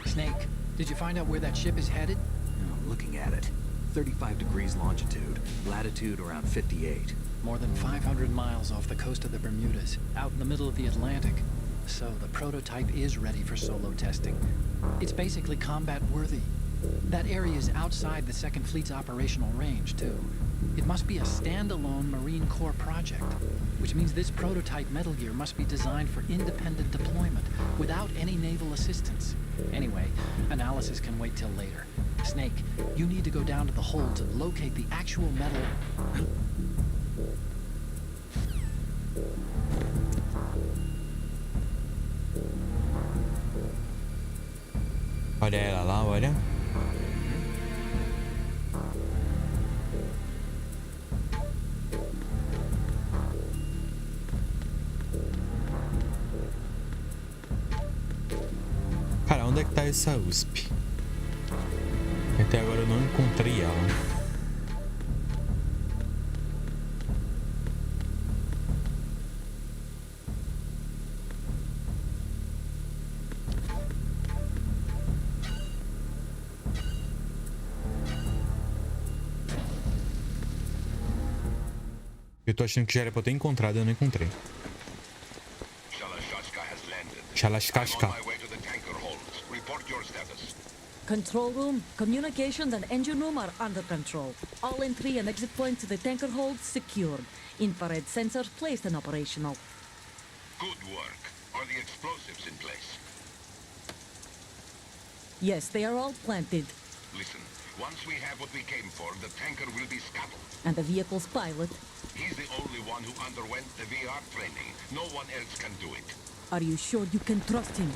Snake, did you find out where that ship is headed? I'm looking at it. 35 degrees longitude, latitude around 58. More than 500 miles off the coast of the Bermudas, out in the middle of the Atlantic. So the prototype is ready for solo testing. It's basically combat worthy. That area is outside the Second Fleet's operational range, too. It must be a standalone Marine Corps project, which means this prototype Metal Gear must be designed for independent deployment, without any naval assistance. Anyway, analysis can wait till later. Snake, you need to go down to the hold to locate the actual metal... Olha ela lá, olha. Cara, onde é que tá essa USP? Até agora eu não encontrei ela. Eu tô achando que já era pra eu ter encontrado, eu não encontrei. Shalashkashka. Control room, communications and engine room are under control. All entry and exit points to the tanker hold secured. Infrared sensors placed and operational. Good work. Are the explosives in place? Yes, they are all planted. Listen, once we have what we came for, the tanker will be scuttled. And the vehicle's pilot. He's the only one who underwent the VR training. No one else can do it. Are you sure you can trust him?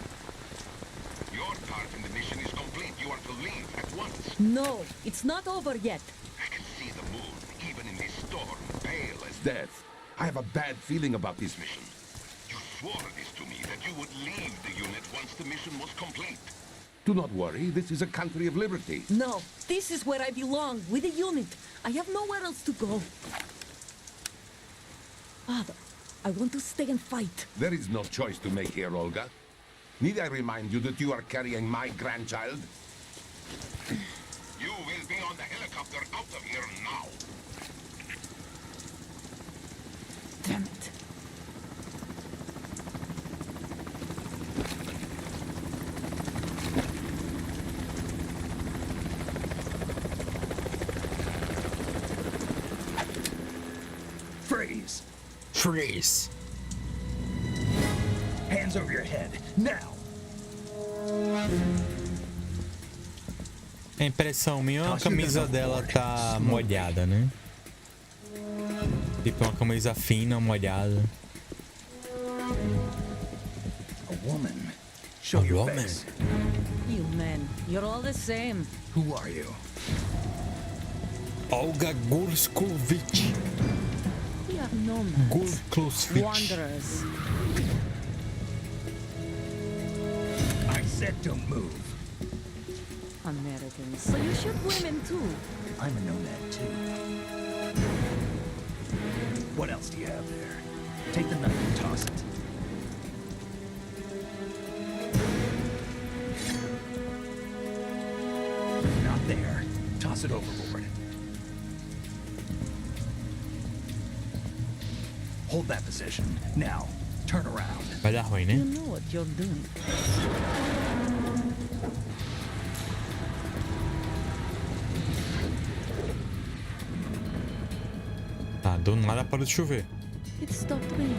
Your part in the mission is complete. You are to leave at once. No, it's not over yet. I can see the moon, even in this storm, pale as death. I have a bad feeling about this mission. You swore this to me, that you would leave the unit once the mission was complete. Do not worry, this is a country of liberty. No, this is where I belong, with the unit. I have nowhere else to go. Father, I want to stay and fight. There is no choice to make here, Olga. Need I remind you that you are carrying my grandchild? You will be on the helicopter out of here now. Damn it. Freeze! Freeze. Hands over your head, now! A impressão minha, a camisa dela tá molhada, né? Tipo uma camisa fina, molhada. A woman. Show A your woman? face. You men, you're all the same. Who are you? Olga Gurskovic. We are nomads, Gurskovic. wanderers. I said don't move. Americans, so you shoot women too. I'm a nomad too. What else do you have there? Take the knife and toss it. Not there. Toss it overboard. Hold that position. Now, turn around. Vai dar ruim, né? You know what you're doing. Tá, do nada parou de chover. It stopped raining.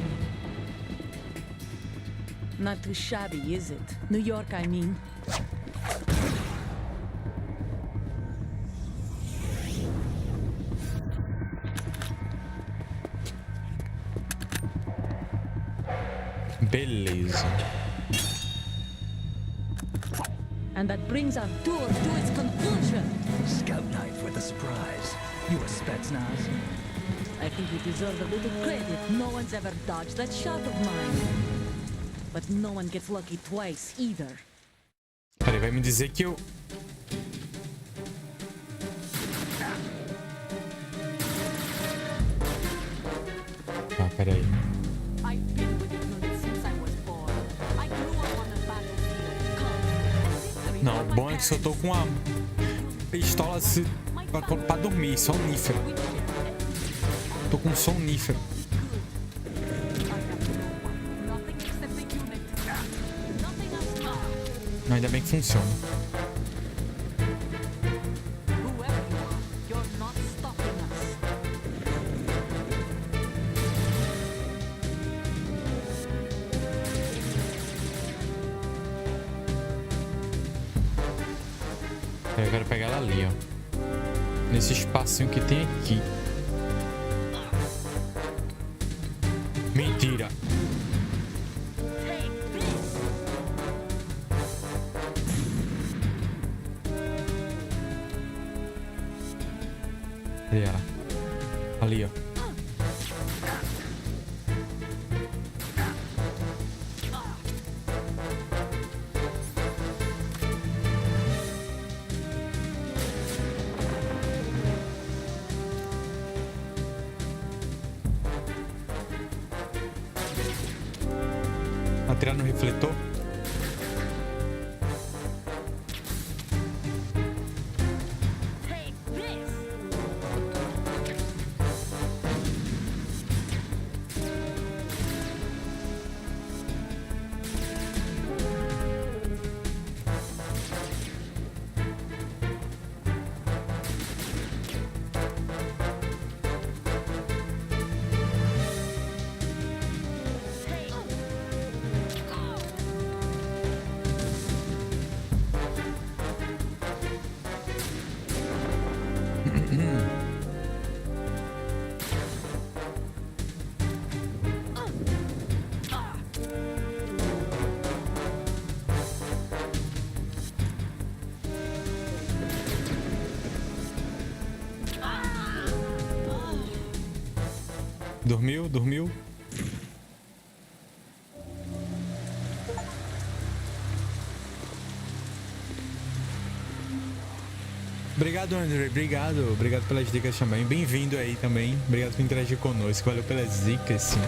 Not too shabby, is it? New York, I mean. Beleza. And that brings our tour to its conclusion. Scout knife with a surprise. You a Spetsnaz? I think you deserve a little credit. No one's ever dodged that shot of mine. But no one gets lucky twice either. Peraí, vai me dizer que eu... Tá, peraí. I've been with ignorance since I was born. I grew up on the battlefield. Não, o bom é que se eu tô com a pistola pra dormir, sonífero. Tô com sonífero. Ainda bem que funciona. Eu quero pegar ela ali, ó. Nesse espacinho que tem aqui. Mentira. Cadê ela? Ali, ó. Atirar no refletor. Dormiu, dormiu. Obrigado, André. Obrigado. Obrigado pelas dicas também. Bem-vindo aí também. Obrigado por interagir conosco. Valeu pelas dicas, sim.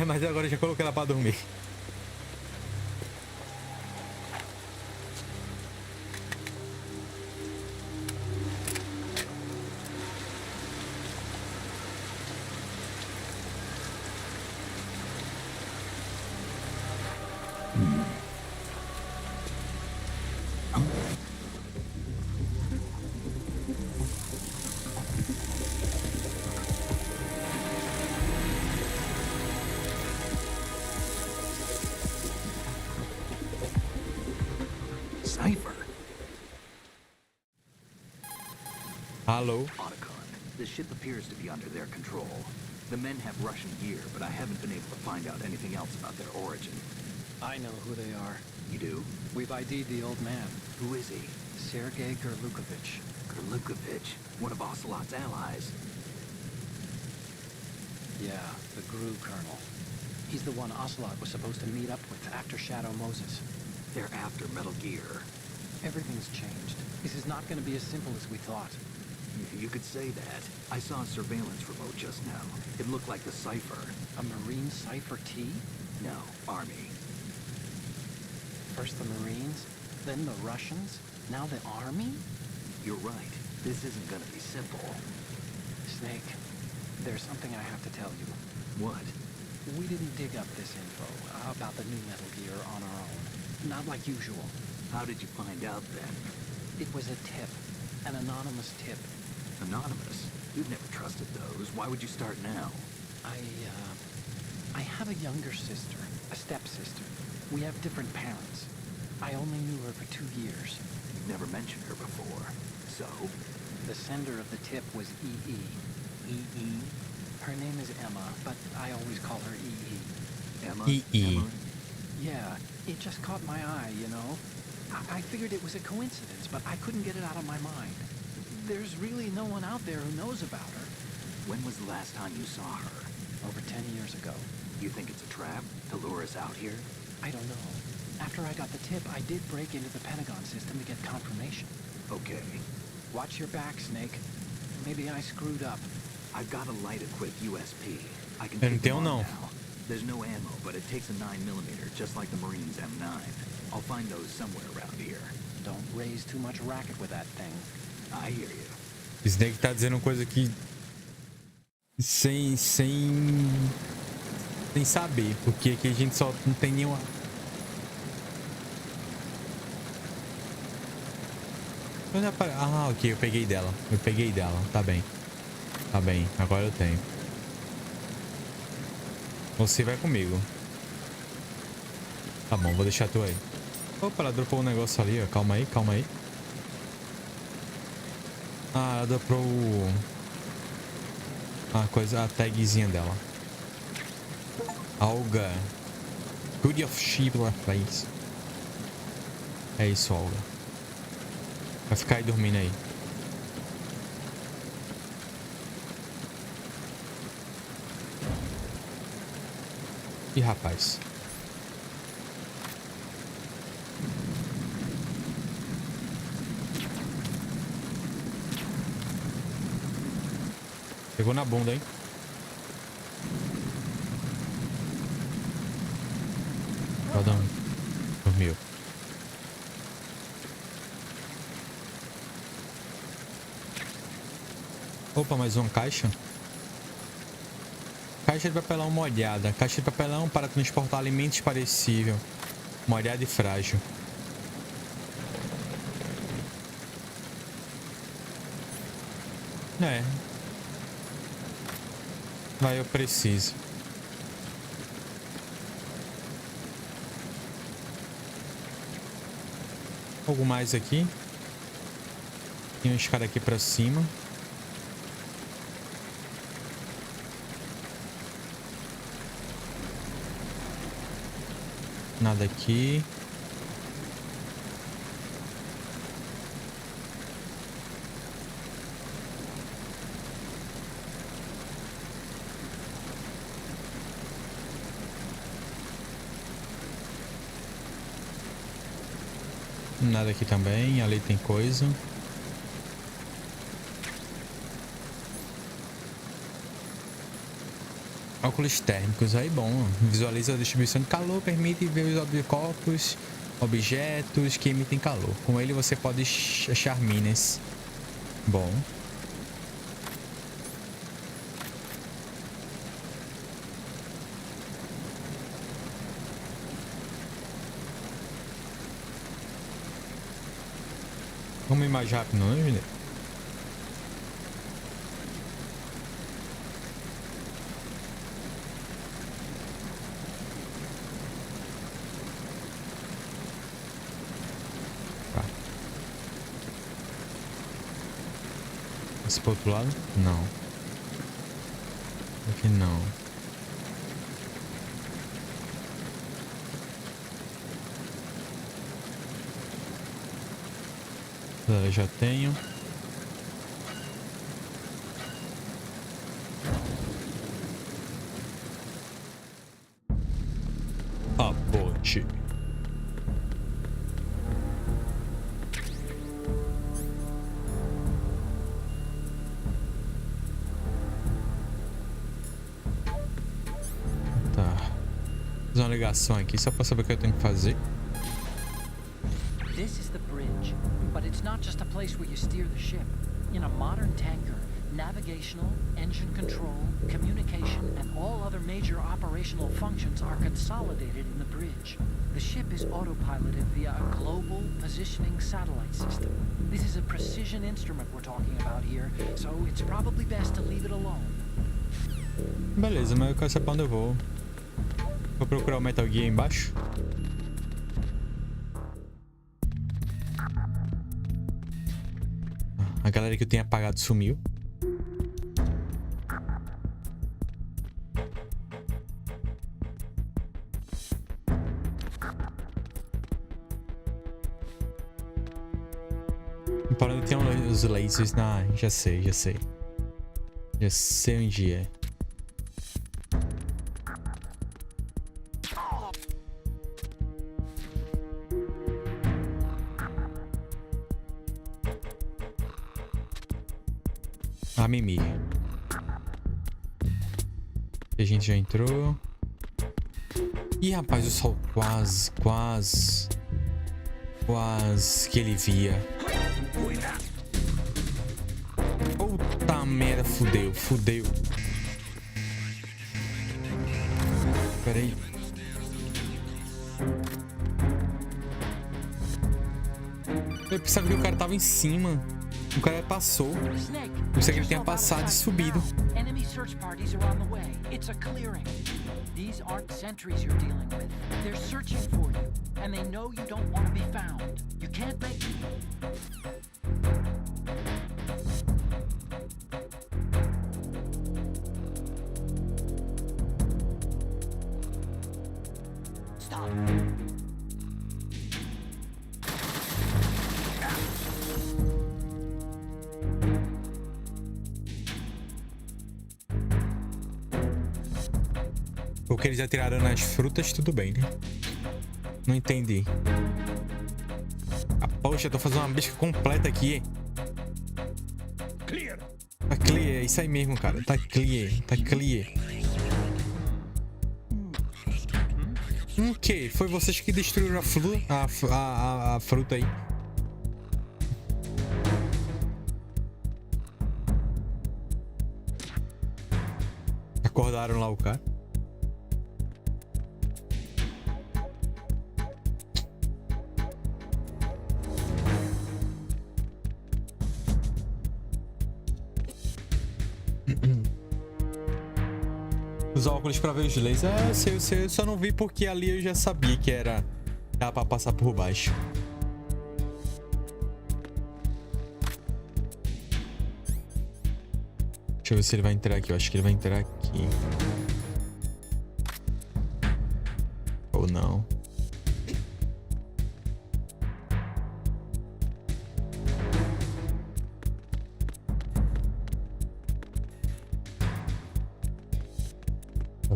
Mas agora eu já coloquei ela pra dormir. cipher. Alô? Otacon, the ship appears to be under their control. The men have Russian gear, but I haven't been able to find out anything else about their origin. I know who they are. You do? We've ID'd the old man, Who is he? Sergei Gerlukovich. Gerlukovich, one of Ocelot's allies. Yeah, the GRU colonel. He's the one Ocelot was supposed to meet up with after Shadow Moses. They're after Metal Gear. Everything's changed. This is not going to be as simple as we thought. You could say that. I saw a surveillance remote just now. It looked like the cipher. A Marine Cipher T? No, Army. First the Marines, then the Russians, now the Army? You're right. This isn't gonna be simple. Snake, there's something I have to tell you. What? We didn't dig up this info about the new Metal Gear on our own. Not like usual. How did you find out then? It was a tip. An anonymous tip. Anonymous? You've never trusted those. Why would you start now? I have a younger sister, a stepsister. We have different parents. I only knew her for 2 years. You've never mentioned her before. So? The sender of the tip was E.E. E.E.? Her name is Emma, but I always call her E.E. Emma? E.E. Emma? Yeah, it just caught my eye, you know? I figured it was a coincidence, but I couldn't get it out of my mind. There's really no one out there who knows about her. When was the last time you saw her? Over 10 years ago. You think it's a trap to lure us out here? I don't know. After I got the tip, I did break into the Pentagon system to get confirmation. Okay. Watch your back, Snake. Maybe I screwed up. I've got a light-equipped USP. I can Eu não take them tenho on não. now. There's no ammo, but it takes a 9mm, just like the Marines' M9. I'll find those somewhere around here. Don't raise too much racket with that thing. I hear you. Snake tá dizendo coisa que... Sem saber, porque aqui a gente só não tem nenhuma... Ah, ok, eu peguei dela. Tá bem. Tá bem, agora eu tenho. Você vai comigo. Tá bom, vou deixar tu aí. Opa, ela dropou um negócio ali, ó. Calma aí. Ah, ela dropou a tagzinha dela. Olga. Good of sheep place. É isso, Olga. Vai ficar aí dormindo aí. Ih, rapaz. Pegou na bunda, hein? Dormiu. Opa, mais uma caixa. Caixa de papelão molhada. Caixa de papelão para transportar alimentos perecíveis. Molhada e frágil. É. Vai, eu preciso. Algo mais aqui. Tem uma escada aqui pra cima. Nada aqui. Nada aqui também. Ali tem coisa. Óculos térmicos, aí bom. Visualiza a distribuição de calor, permite ver os objetos que emitem calor. Com ele você pode achar minas. Bom. Vamos ir mais rápido, não é, gente? desce pro outro lado? Não. Aqui não. Eu já tenho. A ponte. Tá. Vou fazer uma ligação aqui só pra saber o que eu tenho que fazer. This is the bridge, but it's not just a place where you steer the ship. In a modern tanker, navigational, engine control, communication, and all other major operational functions are consolidated in the bridge. The ship is autopiloted via a global positioning satellite system. This is a precision instrument we're talking about here, so it's probably best to leave it alone. Beleza, mas eu quero saber pra onde eu vou. Vou procurar o Metal Gear aí embaixo. A galera que eu tenho apagado sumiu. Para onde tem os lasers? Ah, já sei. Já sei onde é. A Mimi. A gente já entrou. Ih, rapaz, o sol quase que ele via. Puta merda, fudeu. Pera aí. Eu pensava que o cara tava em cima. O cara passou. Eu pensei que ele tinha passado e subido. Enemy search parties are on the way. It's a clearing. These aren't sentries you're dealing with. They're searching for you, and they know you don't want to be found. You can't make... Stop. Porque eles atiraram nas frutas, tudo bem, né? Não entendi. Ah, poxa, eu tô fazendo uma bisca completa aqui. Clear. Tá clear, é isso aí mesmo, cara. Tá clear. O quê? Foi vocês que destruíram a fruta aí. Acordaram lá o cara. Os óculos pra ver os lasers. Eu só não vi porque ali eu já sabia que era pra passar por baixo. Deixa eu ver se ele vai entrar aqui. Eu acho que ele vai entrar aqui. Ou não.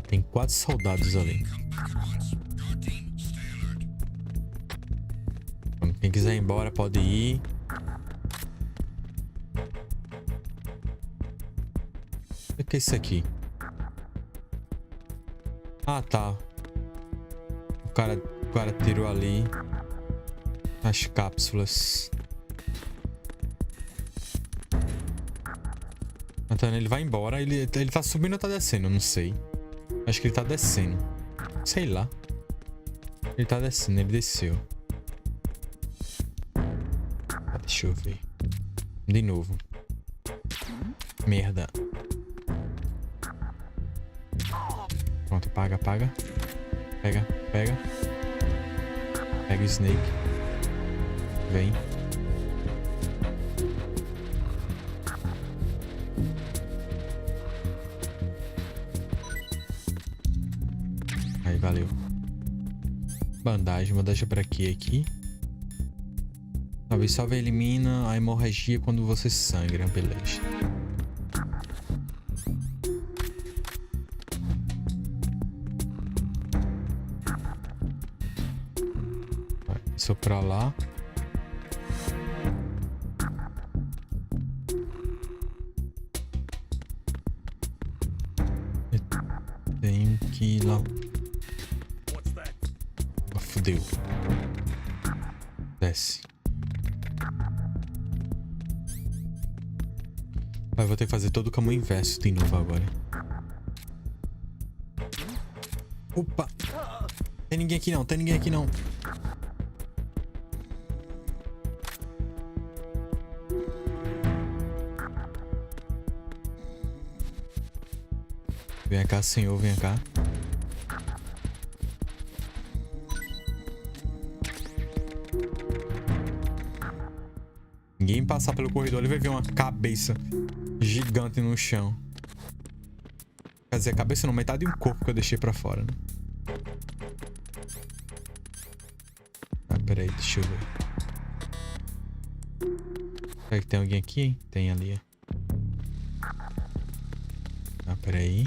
Tem 4 soldados ali. Quem quiser ir embora pode ir. O que é isso aqui? Ah, tá. O cara tirou ali as cápsulas. Então ele vai embora. Ele tá subindo ou tá descendo? Eu não sei. Acho que ele tá descendo. Sei lá. Ele tá descendo, ele desceu. Deixa eu ver. De novo. Merda. Pronto, apaga. Pega. Pega o Snake. Vem. fudeu. Bandagem, vou deixar pra aqui. Talvez só elimina a hemorragia quando você sangra, beleza. Isso pra lá. Eu tenho que ir lá. Ah, fudeu. Desce. Vai, vou ter que fazer todo o caminho inverso de novo agora. Opa! Tem ninguém aqui não, tem ninguém aqui não. Vem cá, senhor, vem cá. Ninguém passar pelo corredor, ele vai ver uma cabeça gigante no chão. Quer dizer, a cabeça não, metade de um corpo que eu deixei pra fora, né? Ah, peraí, deixa eu ver. Será que tem alguém aqui? Tem ali. Ah, peraí.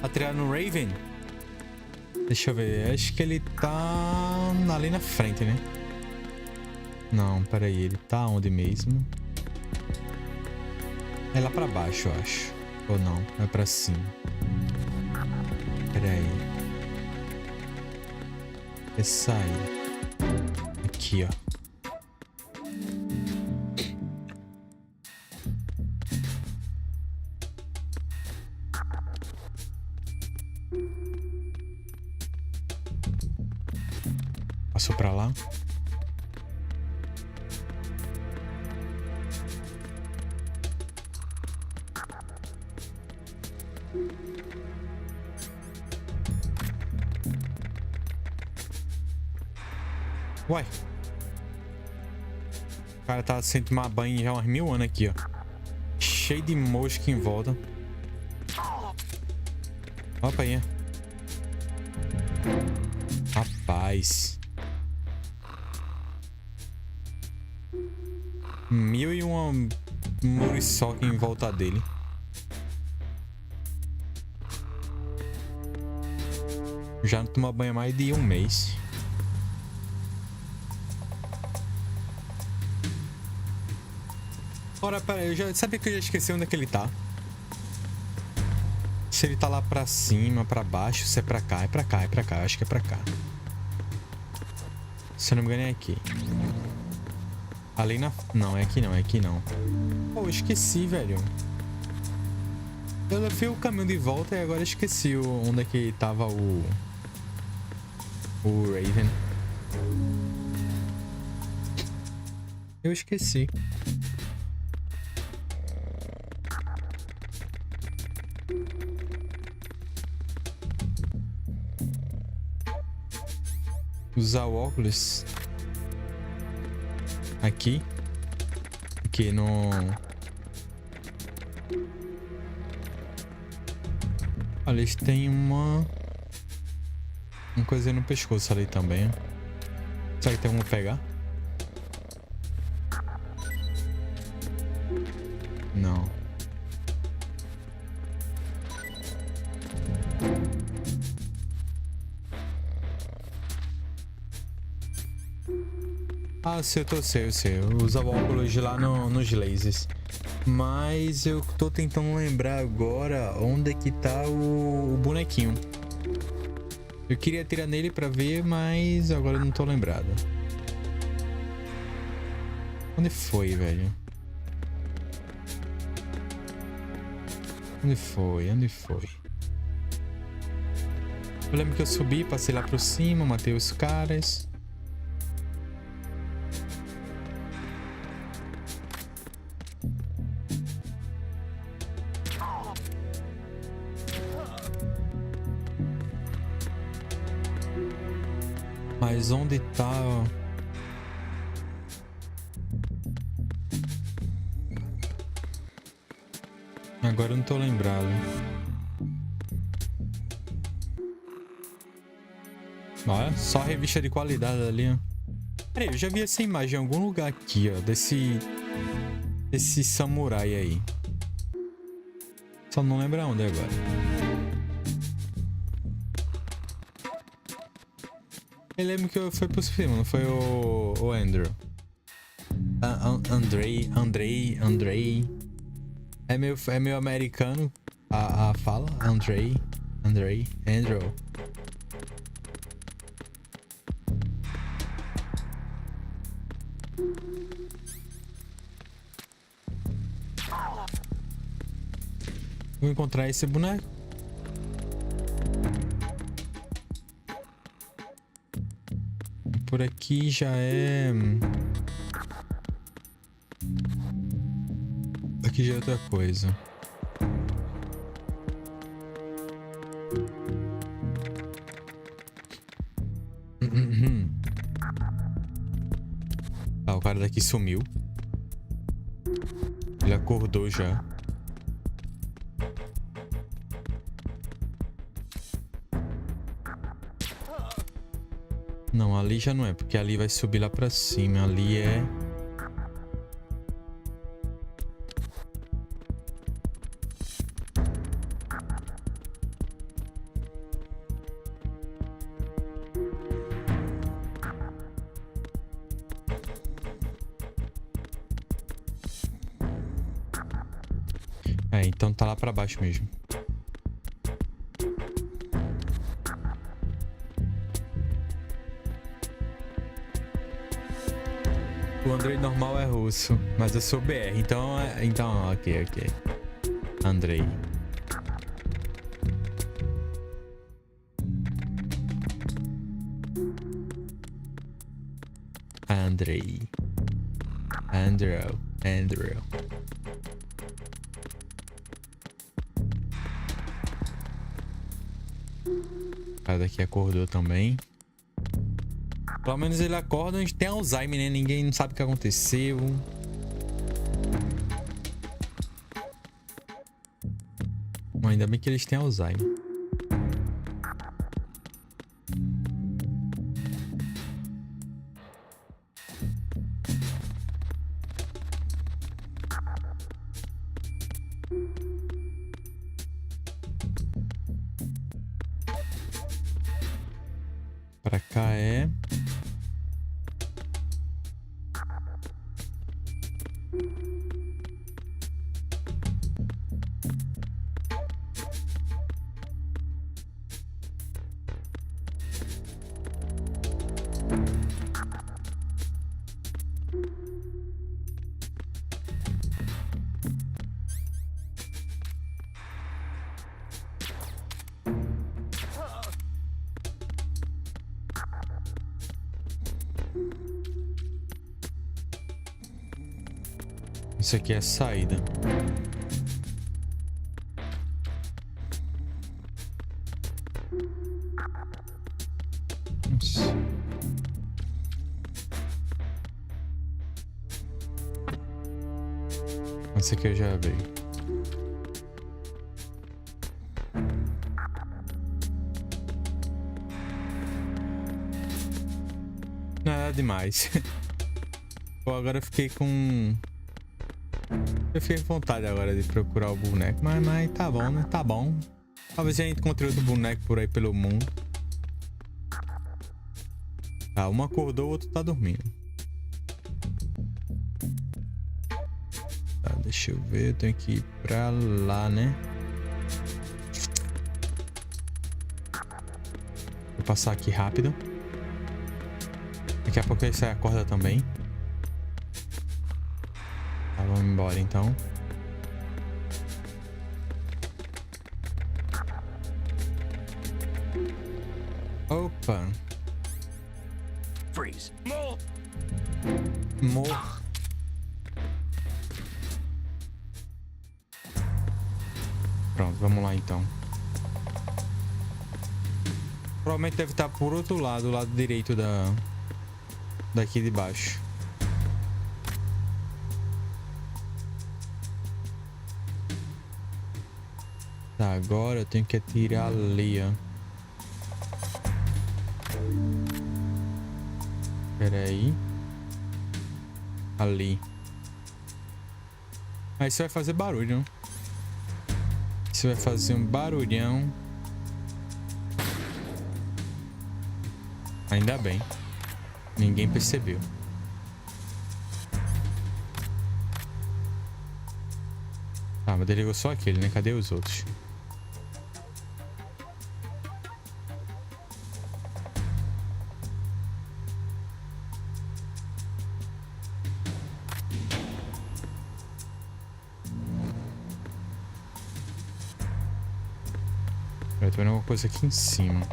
Atirar no Raven? Deixa eu ver. Acho que ele tá ali na frente, né? Não, peraí. Ele tá onde mesmo? É lá pra baixo, eu acho. Ou não? É pra cima. Peraí. Essa aí. Aqui, ó. Passou pra lá. Uai. O cara tá sem tomar banho já há uns 1000 anos aqui, ó. Cheio de mosca em volta. Opa aí. Rapaz. 1001 muriçoca em volta dele. Já não toma banho há mais de um mês. Ora, pera aí, eu já sabia que eu já esqueci onde é que ele tá. Se ele tá lá pra cima, pra baixo, se é pra cá, é pra cá, é pra cá. Eu acho que é pra cá. Se eu não me engano é aqui. Ali na... Não, é aqui não, é aqui não. Pô, eu esqueci, velho. Eu levei o caminho de volta e agora eu esqueci onde é que tava o Raven. Eu esqueci. Usar o óculos aqui no... Olha, eles têm uma coisa no pescoço ali também. Será que tem como pegar? Não. Ah, eu sei. Eu usava óculos lá nos lasers. Mas eu tô tentando lembrar agora onde é que tá o bonequinho. Eu queria atirar nele pra ver, mas agora eu não tô lembrado. Onde foi, velho? Onde foi? Eu lembro que eu subi, passei lá por cima, matei os caras. Mas onde tá, ó? Agora eu não tô lembrado. Olha, só revista de qualidade ali, ó. Peraí, eu já vi essa imagem em algum lugar aqui, ó. Desse samurai aí. Só não lembro onde agora. Eu lembro que foi por cima, não foi o Andrew. Andrei. É meio americano a fala. Andrew. Vou encontrar esse boneco. Por aqui já é... Aqui já é outra coisa. Ah, o cara daqui sumiu. Ele acordou já. Não, ali já não é, porque ali vai subir lá pra cima. Ali é... É, então tá lá pra baixo mesmo. O Andrei normal é russo, mas eu sou BR, então ok. Andrei. Andrew. O cara daqui acordou também. Pelo menos ele acorda, a gente tem Alzheimer, né? Ninguém não sabe o que aconteceu. Mas ainda bem que eles têm Alzheimer. Pra cá é... Isso aqui é a saída. Nossa. Esse aqui eu já abri. Nada demais. Pô, agora eu fiquei com... Eu fiquei com vontade agora de procurar o boneco. Mas tá bom, né? Tá bom. Talvez a gente encontre outro boneco por aí pelo mundo. Tá, um acordou, o outro tá dormindo. Tá, deixa eu ver. Eu tenho que ir pra lá, né? Vou passar aqui rápido. Daqui a pouco ele sai a corda também. Tá, vamos embora então. Opa. Freeze. Morro. Pronto, vamos lá então. Provavelmente deve estar por outro lado, o lado direito daqui de baixo. Tá, agora eu tenho que atirar ali, ó. Pera aí. Ali. Aí isso vai fazer barulho, não? Isso vai fazer um barulhão. Ainda bem. Ninguém percebeu. Tá, mas ele ligou só aquele, né? Cadê os outros? Eu tô vendo alguma coisa aqui em cima.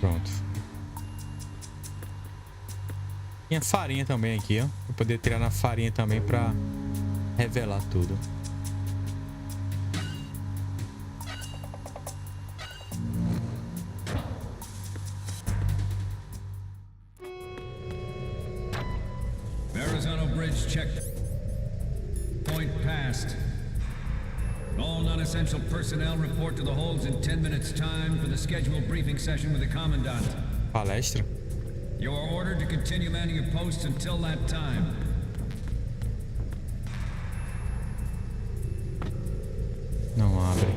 Pronto. Tinha farinha também aqui, ó. Eu poder tirar na farinha também pra revelar tudo. Arizona Bridge checkpoint passed. All non-essential personnel report to the holds in 10 minutes' time for the scheduled briefing session with the Commandant. Palestra. You are ordered to continue manning your posts until that time. Não abre.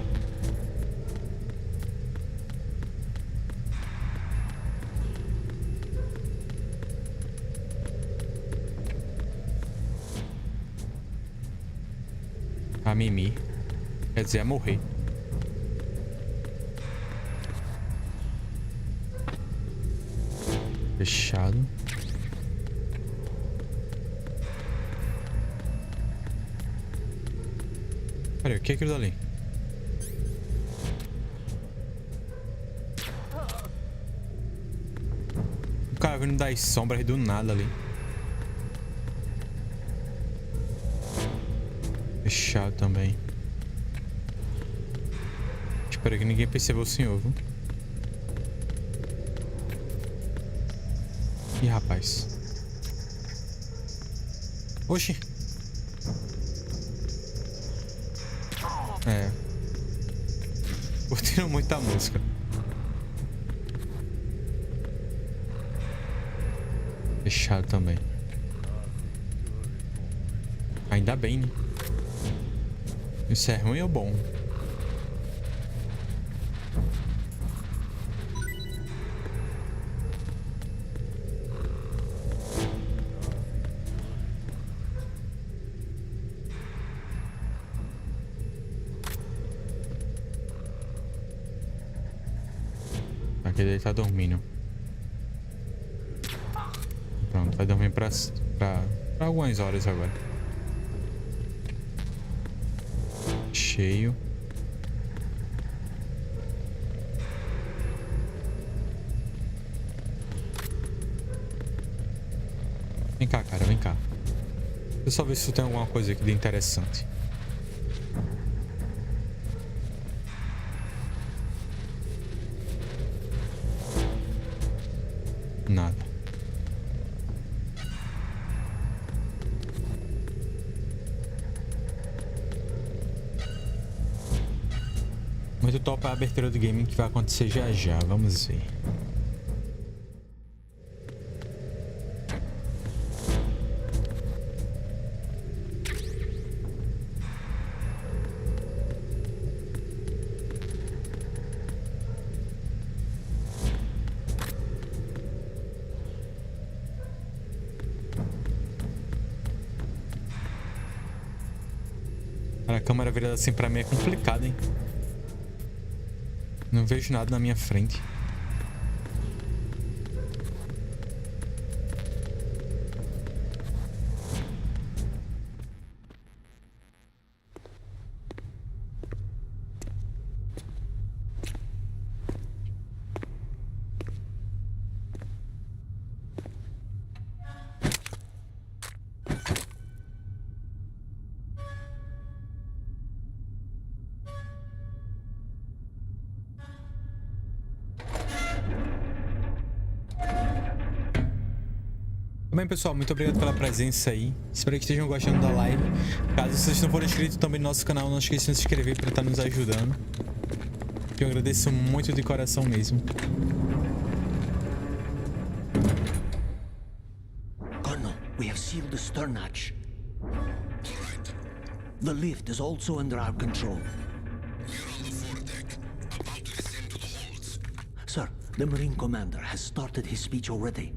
A Mimi. Quer dizer, é morrer. Fechado. Peraí, o que é aquilo dali? O cara vindo das sombras do nada ali. Fechado também. Espero que ninguém perceba o senhor, viu? Ih, rapaz. Oxi. É. Curtiram muito a música. Fechado também. Ainda bem, né? Isso é ruim ou bom? Aquele ele tá dormindo. Pronto, vai dormir pra algumas horas agora. Cheio. Vem cá, cara, vem cá. Deixa eu só ver se tem alguma coisa aqui de interessante. Nada. Muito top a abertura do game que vai acontecer já já. Vamos ver. A câmera virada assim pra mim é complicado, hein? Não vejo nada na minha frente. Bem, pessoal, muito obrigado pela presença aí. Espero que estejam gostando da live. Caso vocês não forem inscritos também no nosso canal, não esqueçam de se inscrever para estar nos ajudando. Eu agradeço muito de coração mesmo. Colonel, we have sealed the stern hatch. The lift is also under our control. We're on the foredeck, about to descend to the holds. Sir, the Marine Commander has started his speech already.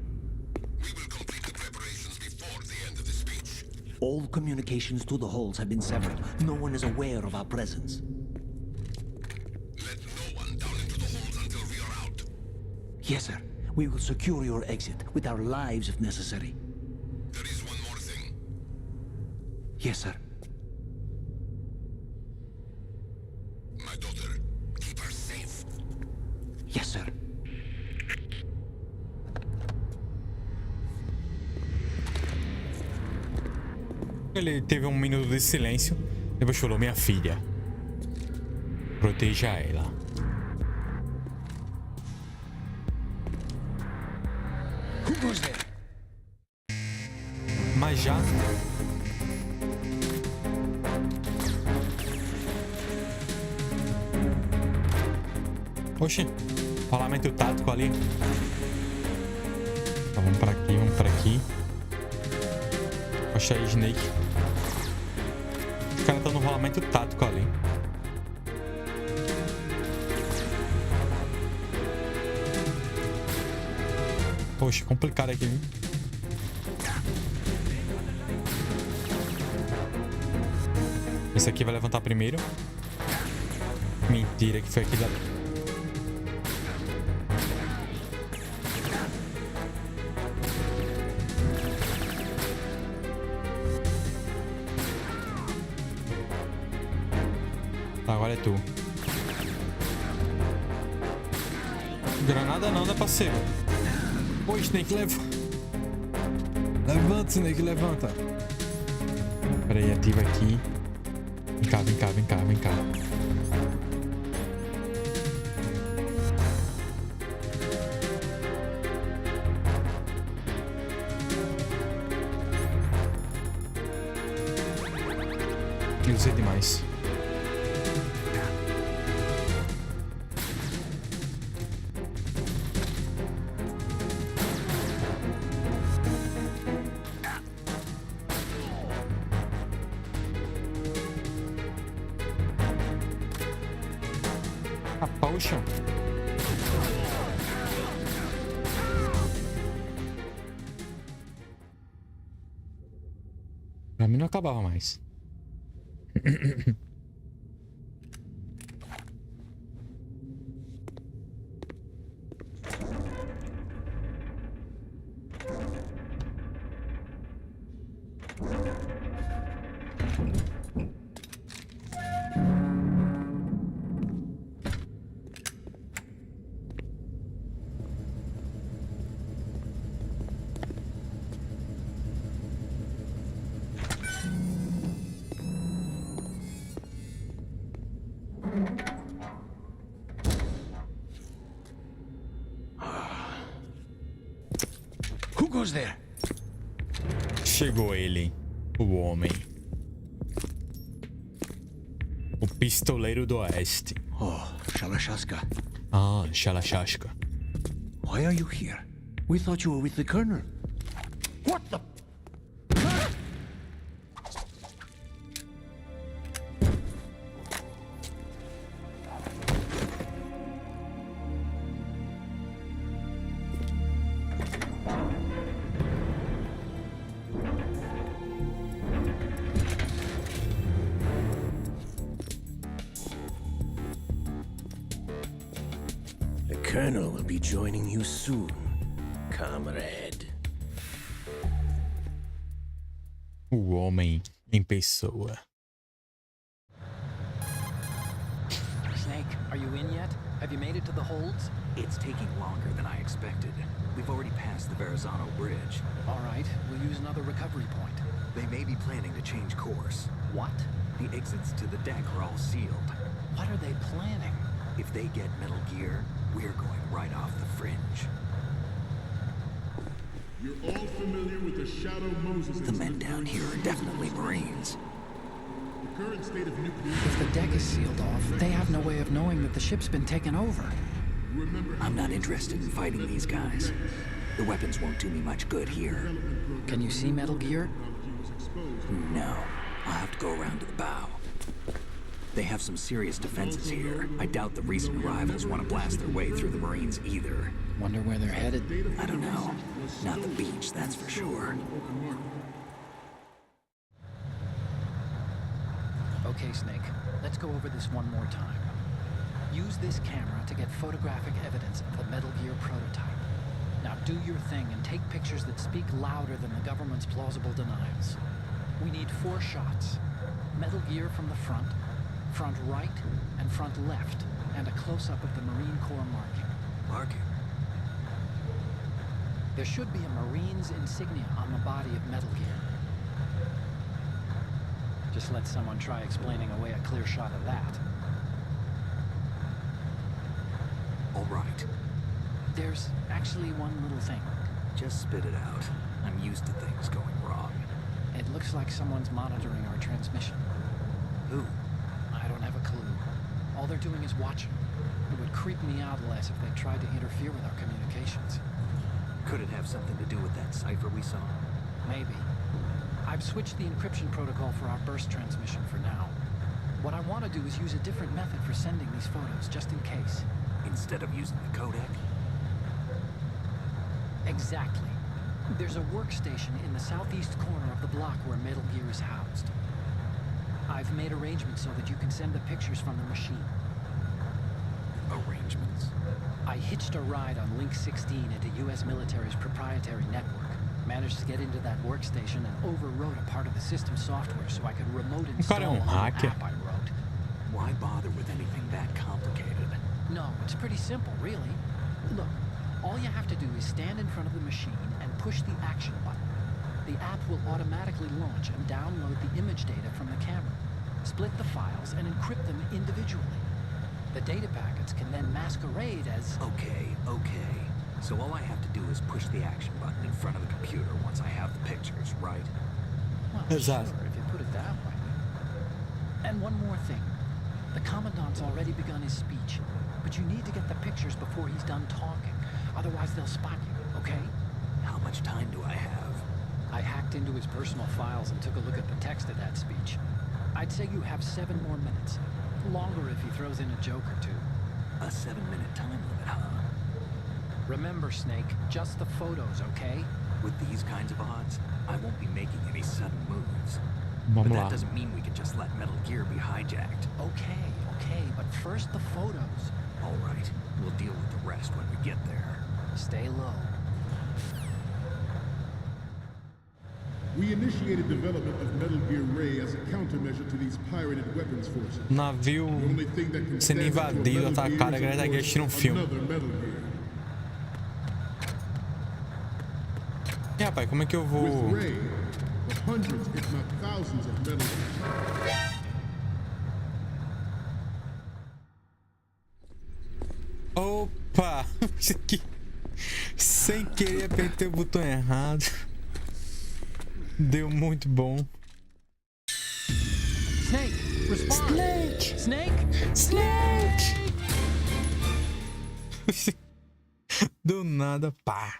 We will complete the preparations before the end of the speech. All communications to the holds have been severed. No one is aware of our presence. Let no one down into the holds until we are out. Yes, sir. We will secure your exit with our lives if necessary. There is one more thing. Yes, sir. My daughter, keep her safe. Yes, sir. Ele teve um minuto de silêncio. Depois falou: minha filha, proteja ela. Who goes there? Mas já... Oxi, rolamento tático ali. Tá, vamos pra aqui, vamos pra aqui. Poxa aí, Snake. Os caras estão no rolamento tático ali. Poxa, complicado aqui, viu? Esse aqui vai levantar primeiro. Mentira, que foi aqui da... Tá, agora é tu. Granada não, né, parceiro? Ô, Snake, leva. Levanta, Snake, levanta. Pera aí, ativa aqui. Vem cá, vem cá, vem cá, vem cá. Eu usei demais. Poxa. Pra mim não acabava mais. Who goes there? Chegou ele, o homem. O pistoleiro do oeste. Oh, Shalashaska. Ah, Shalashashka. Why are you here? We thought you were with the Colonel. What the... Colonel will be joining you soon, comrade. O homem em pessoa. Snake, are you in yet? Have you made it to the holds? It's taking longer than I expected. We've already passed the Verrazano Bridge. All right, we'll use another recovery point. They may be planning to change course. What? The exits to the deck are all sealed. What are they planning? If they get Metal Gear, we're going right off the fringe. You're all familiar with the Shadow Moses. The men down here are definitely Marines. The current state of nuclear... If the deck is sealed off, they have no way of knowing that the ship's been taken over. I'm not interested in fighting these guys. The weapons won't do me much good here. Can you see Metal Gear? No. I'll have to go around to the bow. They have some serious defenses here. I doubt the recent arrivals want to blast their way through the Marines either. Wonder where they're headed? I don't know. Not the beach, that's for sure. Okay, Snake. Let's go over this one more time. Use this camera to get photographic evidence of the Metal Gear prototype. Now do your thing and take pictures that speak louder than the government's plausible denials. We need 4 shots. Metal Gear from the front right, and front left, and a close-up of the Marine Corps marking. Marking? There should be a Marine's insignia on the body of Metal Gear. Just let someone try explaining away a clear shot of that. All right. There's actually one little thing. Just spit it out. I'm used to things going wrong. It looks like someone's monitoring our transmission. Who? I don't have a clue. All they're doing is watching. It would creep me out less if they tried to interfere with our communications. Could it have something to do with that cipher we saw? Maybe. I've switched the encryption protocol for our burst transmission for now. What I want to do is use a different method for sending these photos, just in case. Instead of using the codec? Exactly. There's a workstation in the southeast corner of the block where Metal Gear is housed. I've made arrangements so that you can send the pictures from the machine. Arrangements? I hitched a ride on Link 16 into U.S. military's proprietary network. Managed to get into that workstation and overwrote a part of the system software so I could remote install an app I wrote. Why bother with anything that complicated? No, it's pretty simple, really. Look, all you have to do is stand in front of the machine and push the action button. The app will automatically launch and download the image data from the camera, split the files, and encrypt them individually. The data packets can then masquerade as... Okay. So all I have to do is push the action button in front of the computer once I have the pictures, right? Well, sure, if you put it that way. And one more thing. The Commandant's already begun his speech, but you need to get the pictures before he's done talking. Otherwise, they'll spot you, okay? How much time do I have? I hacked into his personal files and took a look at the text of that speech. I'd say you have 7 more minutes. Longer if he throws in a joke or two. A 7-minute time limit, huh? Remember, Snake, just the photos, okay? With these kinds of odds, I won't be making any sudden moves. But that doesn't mean we can just let Metal Gear be hijacked. Okay, but first the photos. All right, we'll deal with the rest when we get there. Stay low. We initiated development of Metal Gear Ray as a countermeasure to these pirated weapons forces. Navio sendo invadido, atacado, a galera tá assistindo um filme. E rapaz, como é que eu vou... Opa! Isso aqui... Sem querer apertei o botão errado. Deu muito bom. Snake! Respond! Snake! Do nada, pá.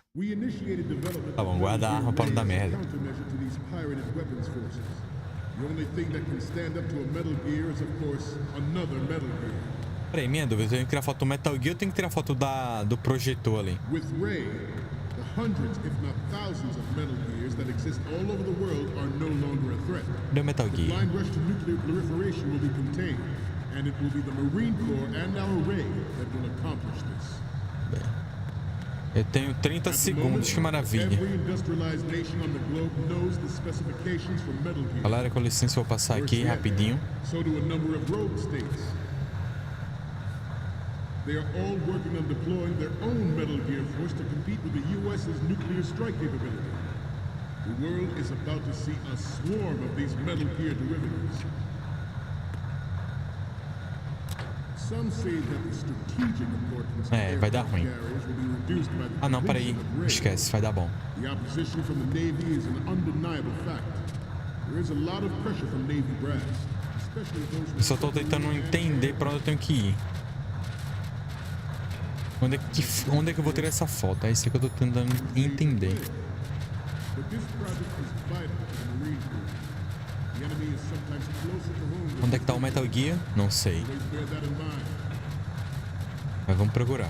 Tá bom, guarda a arma pra não dar merda. Peraí, minha dúvida, eu tenho que tirar foto do Metal Gear ou tenho que tirar foto do projetor ali? Do Metal Gear. bem. Eu tenho 30 segundos, que maravilha. Galera, com licença, eu vou passar aqui rapidinho. They are all working on deploying their own Metal Gear force to compete with the US's nuclear strike capability. The world is about to see a swarm of these Metal Gear derivatives. Some say that the strategic importance of vai dar ruim. carriers will be reduced by the Ah, não, peraí. completion of raids. Esquece, vai dar bom. The opposition from the Navy is an undeniable fact. There is a lot of pressure from Navy brass, especially those Eu só tô tentando entender pra onde eu tenho que ir. Onde é que eu vou ter essa foto? É isso que eu tô tentando entender. Onde é que tá o Metal Gear? Não sei. Mas vamos procurar.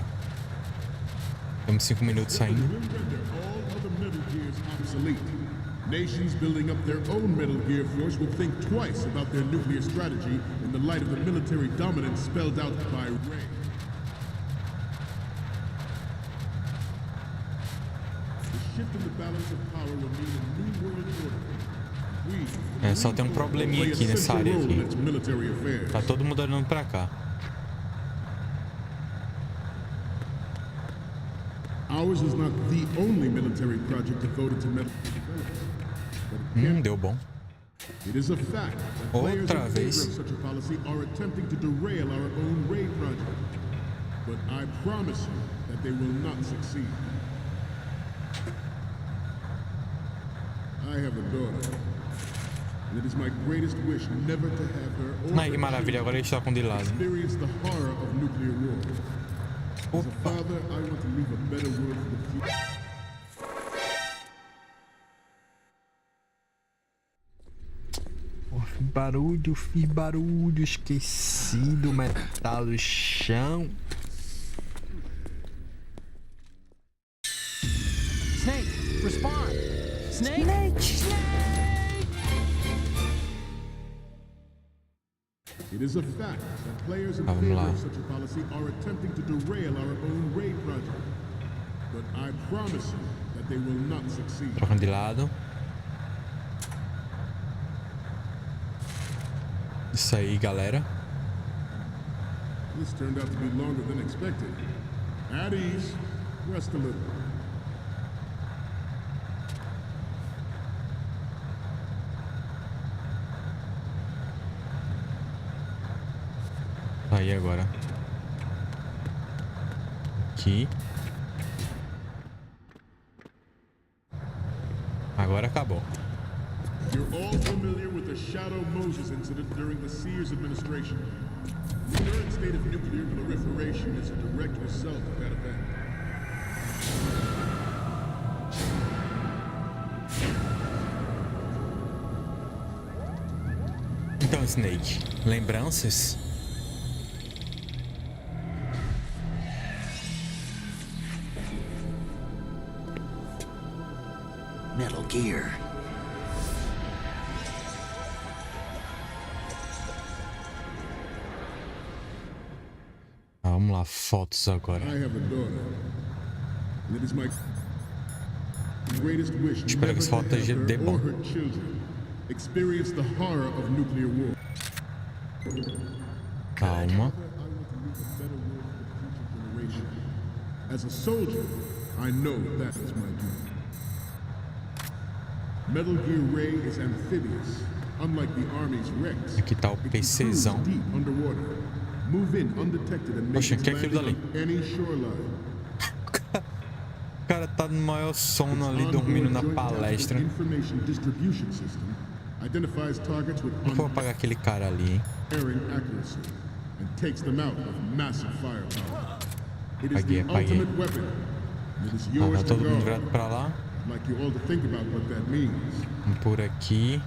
Temos 5 minutos ainda. Nations building up their own Metal Gear force will think twice about their nuclear strategy in the light of the military dominance spelled out by Ray. Só tem um probleminha aqui nessa área aqui. Tá todo mundo olhando pra cá. Ours is not the only military project devoted to metal. Deu bom. It is a fact that players in favor of such a policy are attempting to derail our own Ray project. But I promise you that they will not succeed. I have a daughter, and it is my greatest wish never to have her or Ai, que maravilha, agora ele está com de lado. experience the horror of nuclear war. As a father, I want to leave a better world for the future. Fiz barulho, esqueci do metal do chão. Snake, respond! Snake! Snake! It is a fact that players in favor of such a policy are attempting to derail our own Ray project. But I promise you that they will not succeed. Trocando de lado. Isso aí, galera. This turned out to be longer than expected. At ease, rest a little. Aí agora. Aqui. Agora acabou. You're all familiar with the Shadow Moses incident during the Sears administration. The current state of nuclear proliferation is a direct result of that event. Então, Snake, lembranças? Metal Gear. Vamos lá, fotos agora. I have a daughter. And it is my greatest wish Espero que essa foto esteja de bom. or her children experience the horror of nuclear war. Calma. As a soldier, I know that is my duty. Metal Gear Ray is amphibious, unlike the Army's Rex. Aqui tá o PCzão. Deep underwater. Move in undetected and make Poxa, its que é aquilo landing dali? on any shoreline. O cara tá no maior sono ali, dormindo na palestra. Information distribution system identifies targets with Eu vou apagar aquele cara ali, hein? unerring accuracy and takes them out with massive firepower. It is Apaguei, the apaguei. ultimate weapon. It is Ah, yours tá to todo mundo guard. virado pra lá. I'd like you all to think about what that means. Vamos por aqui.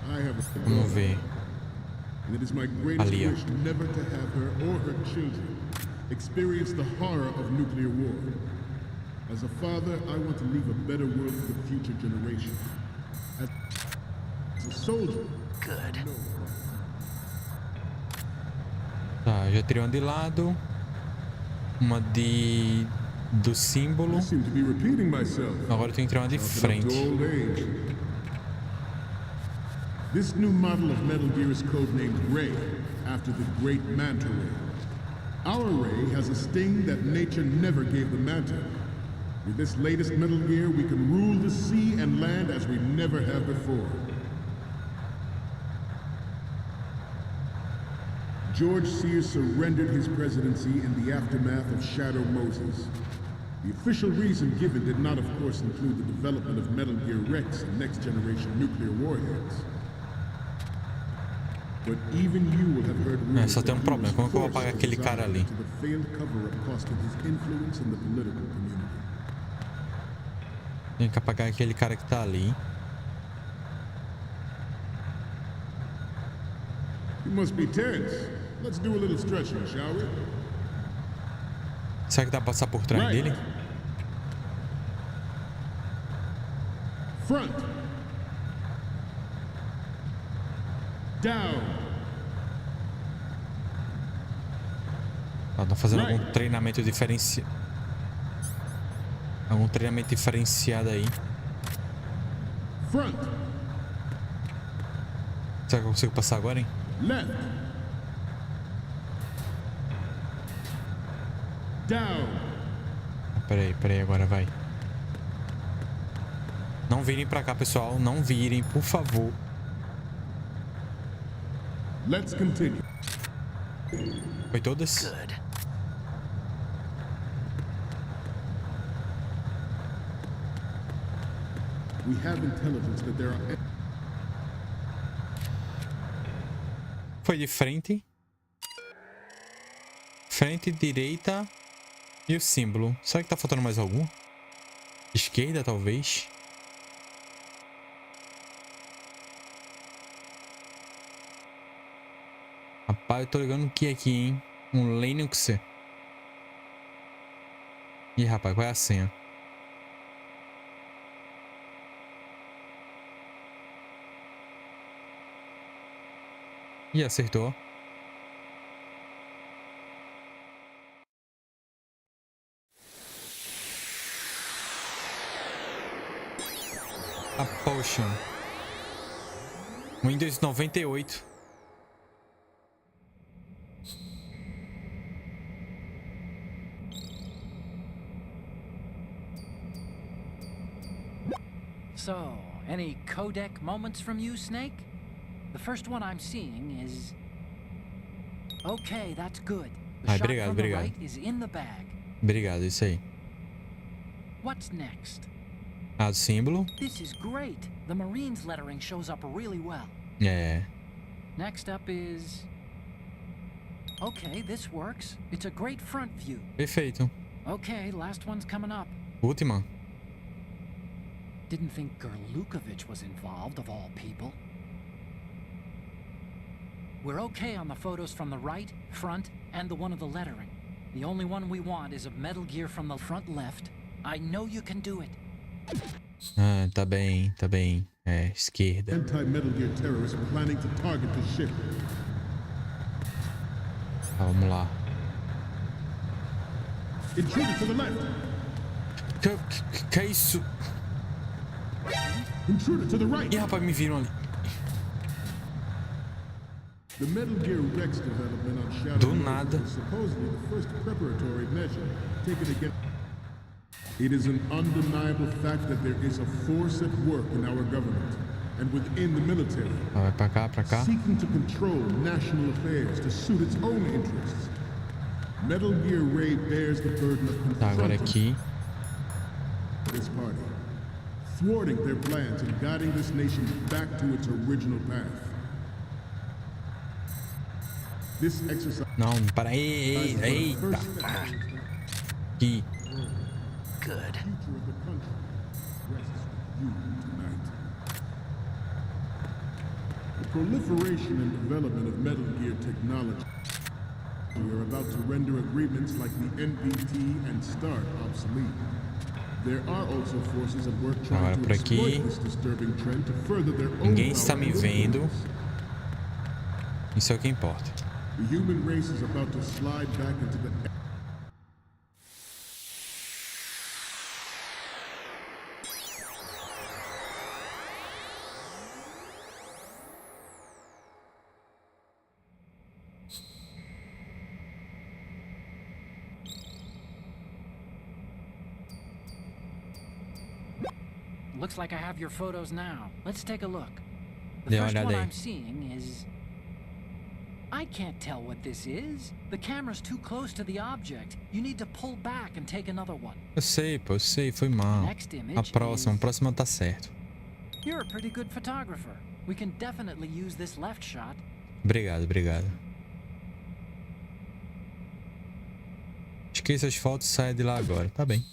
I have a Vamos daughter, ver. and it is my greatest Ali, ó. wish never to have her or her children experience the horror of nuclear war. As a father, I want to leave a better world for the future generation. As a soldier, Good. Tá, já tirei um de lado. Uma do símbolo. Agora eu tenho que criar uma de frente. This new model of Metal Gear is codenamed Ray, after the great Manta Ray. Our Ray has a sting that nature never gave the Manta. With this latest Metal Gear, we can rule the sea and land as we never have before. George Sears surrendered his presidency in the aftermath of Shadow Moses. The official reason given did not, of course, include the development of Metal Gear Rex and next-generation nuclear warheads. But even you will have heard rumors só tem problema. Como é que eu vou apagar aquele cara ali? Tem que apagar aquele cara que tá ali. You must be tense. Let's do a little stretching, shall we? Será que dá pra passar por trás dele? Front. Down. Estão fazendo algum treinamento diferenciado. Algum treinamento diferenciado aí. Front. Será que eu consigo passar agora, hein? Left. Down. Peraí, agora vai. Não virem pra cá, pessoal. Não virem, por favor. Let's continue. Foi todas? Good. We have intelligence that there are... Foi de frente. Frente, direita e o símbolo. Será que tá faltando mais algum? Esquerda, talvez. Rapaz, eu tô ligando o que aqui, hein? Um Linux. Ih, rapaz, qual é a senha? Ih, acertou. A Potion. Windows 98. So, any codec moments from you, Snake? The first one I'm seeing is... Okay, that's good. The shot from the right is in the bag. Obrigado, isso aí. What's next? Ah, do símbolo. This is great. The Marines lettering shows up really well. É. Next up is... Okay, this works. It's a great front view. Perfeito. Okay, last one's coming up. Última. Didn't think Gerlukovich was involved, of all people. We're okay on the photos from the right, front, and the one of the lettering. The only one we want is of Metal Gear from the front left. I know you can do it. Ah, tá bem, tá bem. É, esquerda. Anti-Metal Gear terrorists planning to target the ship. Ah, vamos lá. Intruder to the left. Que é isso? Intruder to the right. Ih, rapaz, me viram ali. The Metal Gear Rex development on Shadow Do nada. is supposedly the first preparatory measure taken against... It is an undeniable fact that there is a force at work in our government and within the military, Vai pra cá. seeking to control national affairs to suit its own interests. Metal Gear Ray bears the burden of Tá, agora confronting aqui. this party, thwarting their plans and guiding this nation back to its original path. This exercise... Não, para aí. Eita. Aqui. Good. future of the country rests with you tonight. The proliferation and development of Metal Gear technology are about to render agreements like the NPT and START obsolete. There are also forces at work Agora trying por to aqui. exploit this disturbing trend to further their own Ninguém está me power and vendo. influence. Isso é o que importa. The human race is about to slide back into the Looks like I have your photos now. Let's take a look. The first one I'm seeing is... I can't tell what this is. The camera's too close to the object. You need to pull back and take another one. Eu sei, pô, eu sei, foi mal. A próxima tá certo. You're a pretty good photographer. We can definitely use this left shot. Obrigado, obrigado. Esqueça as fotos e saia de lá agora. Tá bem.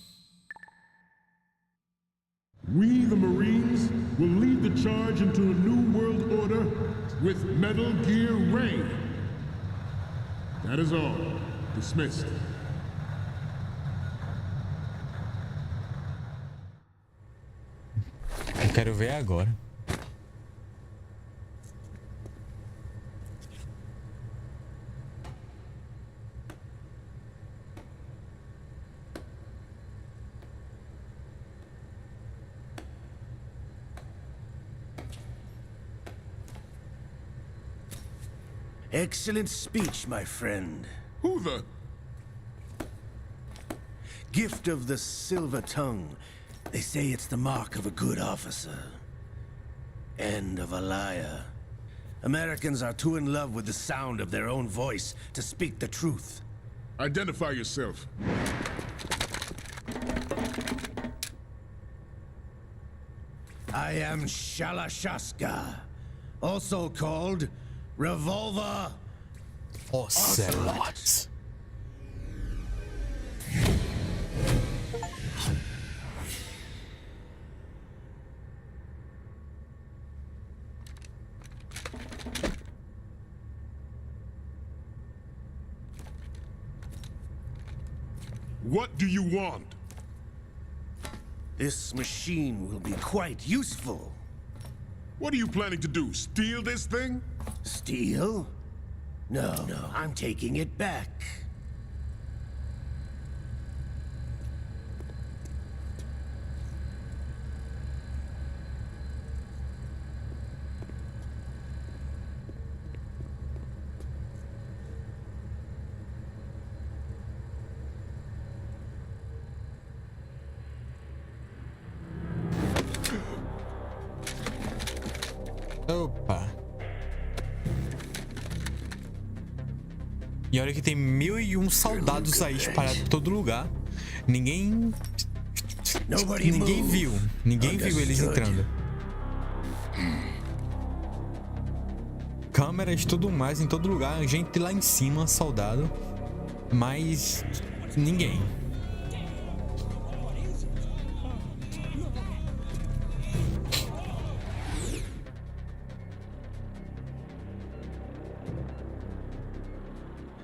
We, the Marines, will lead the charge into a new world order with Metal Gear Ray. That is all. Dismissed. Eu quero ver agora. Excellent speech, my friend. Who the? Gift of the silver tongue. They say it's the mark of a good officer. And of a liar. Americans are too in love with the sound of their own voice to speak the truth. Identify yourself. I am Shalashaska, also called Revolver Ocelot. What do you want? This machine will be quite useful. What are you planning to do? Steal this thing? Steal? No, I'm taking it back. Opa. E olha que tem 1001 soldados aí espalhados por todo lugar. Ninguém viu. Ninguém viu eles entrando. Câmeras, tudo mais em todo lugar. Gente lá em cima, soldado. Mas ninguém.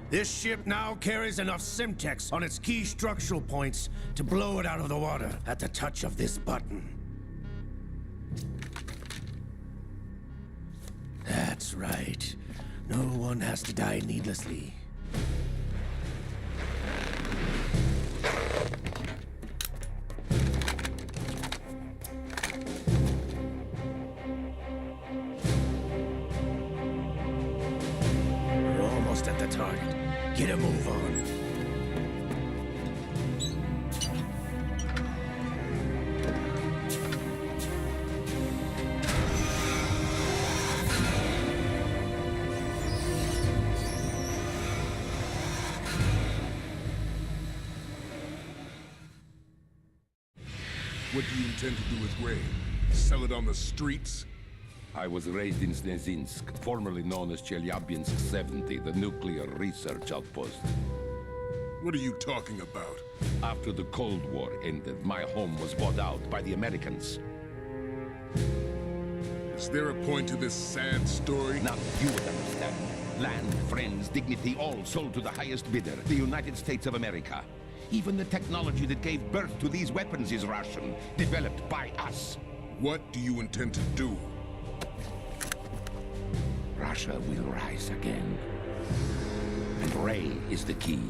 This ship now carries enough Simtex on its key structural points to blow it out of the water at the touch of this button. That's right. No one has to die needlessly. We're almost at the target. Get a move on. What do you intend to do with Ray? Sell it on the streets? I was raised in Snezinsk, formerly known as Chelyabinsk 70, the nuclear research outpost. What are you talking about? After the Cold War ended, my home was bought out by the Americans. Is there a point to this sad story? Now you would understand. Land, friends, dignity, all sold to the highest bidder, the United States of America. Even the technology that gave birth to these weapons is Russian, developed by us. What do you intend to do? Russia will rise again. And Ray is the key.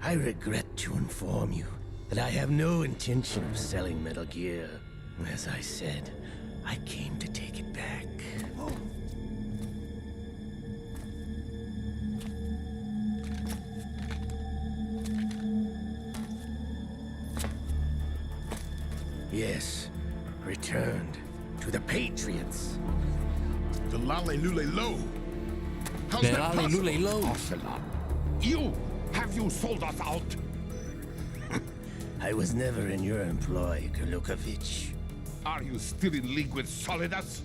I regret to inform you that I have no intention of selling Metal Gear. As I said, I came to take it back. yes. Returned to the Patriots. The Lale Lule Lo. How's that Lale possible? Lule Lo. Ocelot. Have you sold us out? I was never in your employ, Golukovich. Are you still in league with Solidas?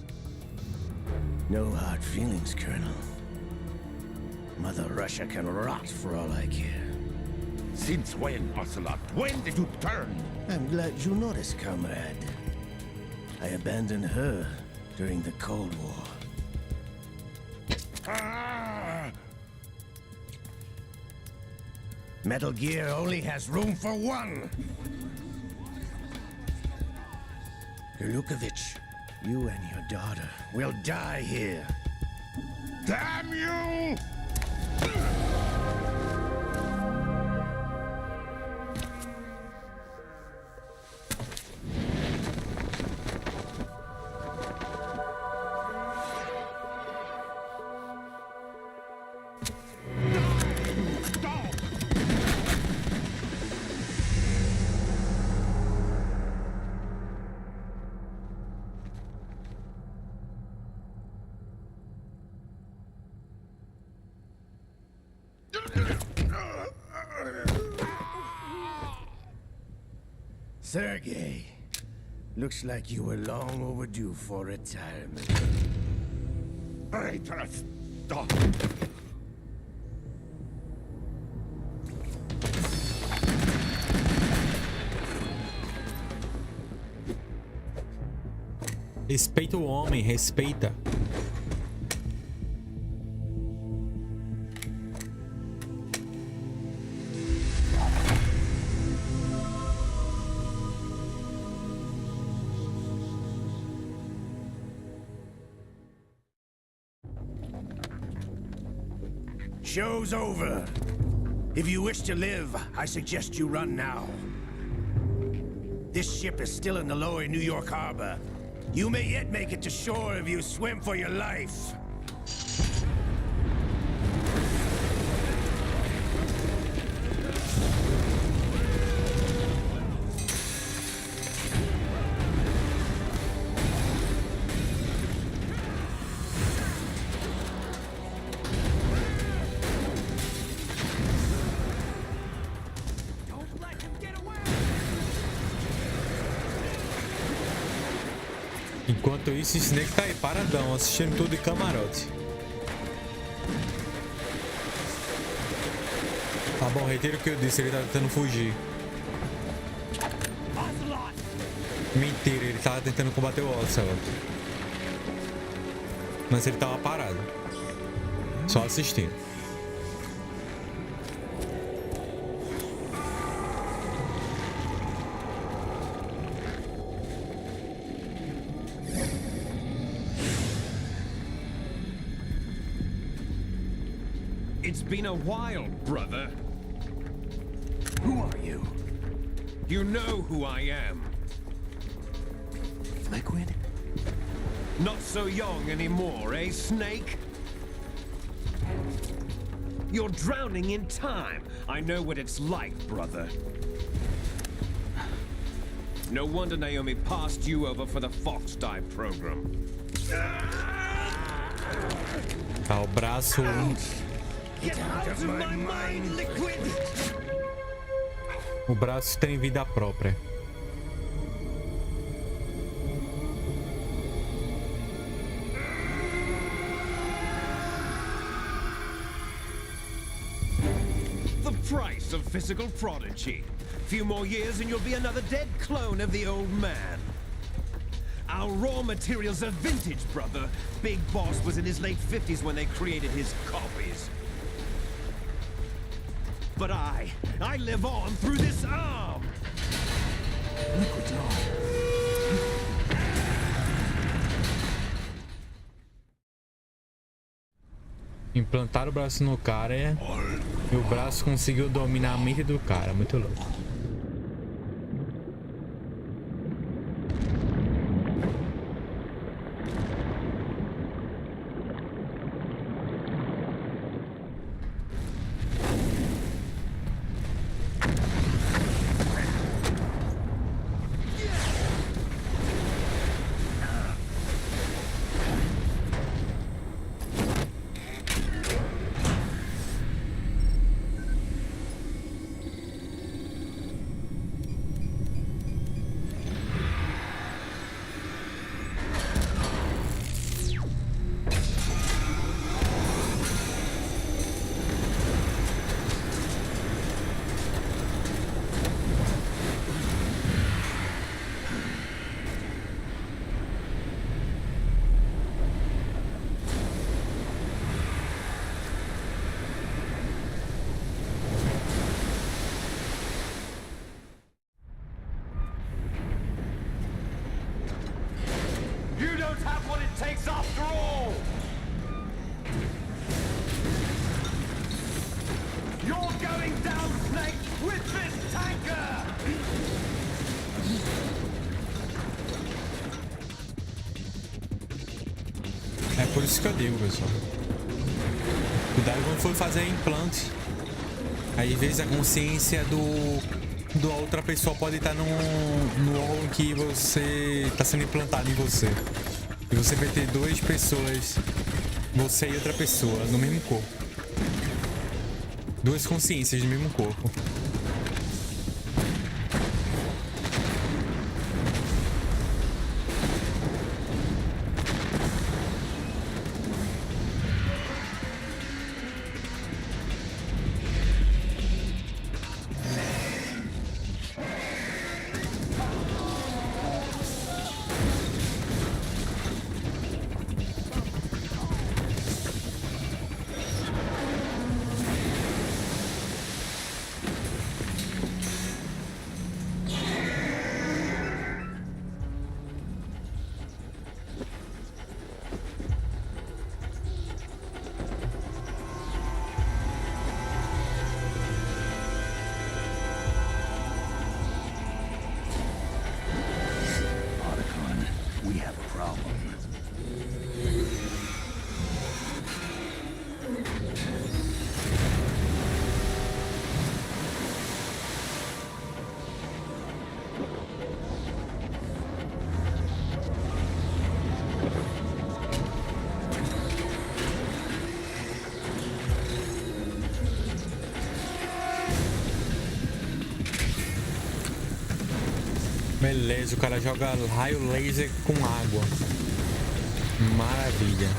No hard feelings, Colonel. Mother Russia can rot for all I care. Since when, Ocelot? When did you turn? I'm glad you noticed, comrade. I abandoned her during the Cold War. Ah! Metal Gear only has room for one! Golukovich, you and your daughter will die here. Damn you! Sergei, looks like you were long overdue for retirement. Traitorous dog! Respeita o homem, respeita. Show's over. If you wish to live, I suggest you run now. This ship is still in the lower New York harbor. You may yet make it to shore if you swim for your life. Enquanto isso, o Snake tá aí paradão, assistindo tudo de camarote. Tá bom, retiro o que eu disse, ele tá tentando fugir. Mentira, ele tava tentando combater o Ocelot. Mas ele tava parado. Só assistindo. It's been a while, brother. Who are you? You know who I am. Liquid? Not so young anymore, eh, Snake? You're drowning in time. I know what it's like, brother. No wonder Naomi passed you over for the Fox Dive program. Tá, o braço. Get out of my mind, Liquid! O braço tem vida própria. The price of physical prodigy. Few more years and you'll be another dead clone of the old man. Our raw materials are vintage, brother. Big Boss was in his late 50s when they created his copies. But I live on through this arm! Liquid's on. Implantar o braço no cara e o braço conseguiu dominar a mente do cara. Muito louco. down, Snake, with this tanker! É por isso que eu digo, pessoal. Cuidado quando for fazer implante. Aí, às vezes, a consciência do outra pessoa pode estar no órgão que você está sendo implantado em você. E você vai ter duas pessoas, você e outra pessoa, no mesmo corpo. Duas consciências no mesmo corpo. Beleza, o cara joga raio laser com água. Maravilha.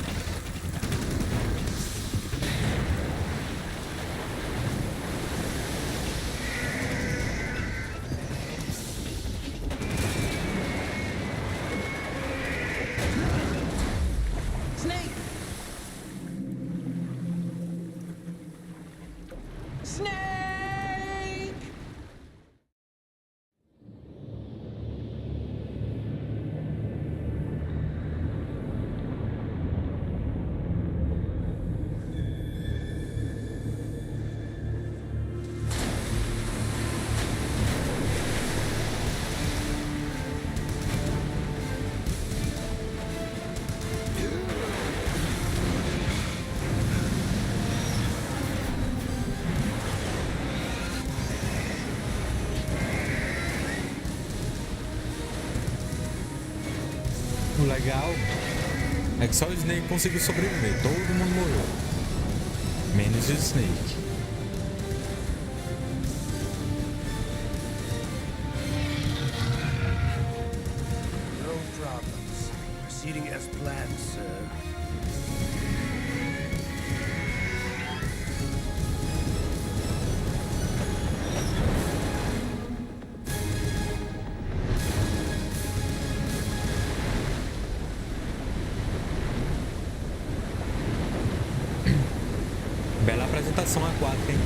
Snake! Snake! O legal é que só o Snake conseguiu sobreviver. Todo mundo morreu. Menos o Snake. No problems. Proceeding as planned, sir. Bela apresentação A4, hein?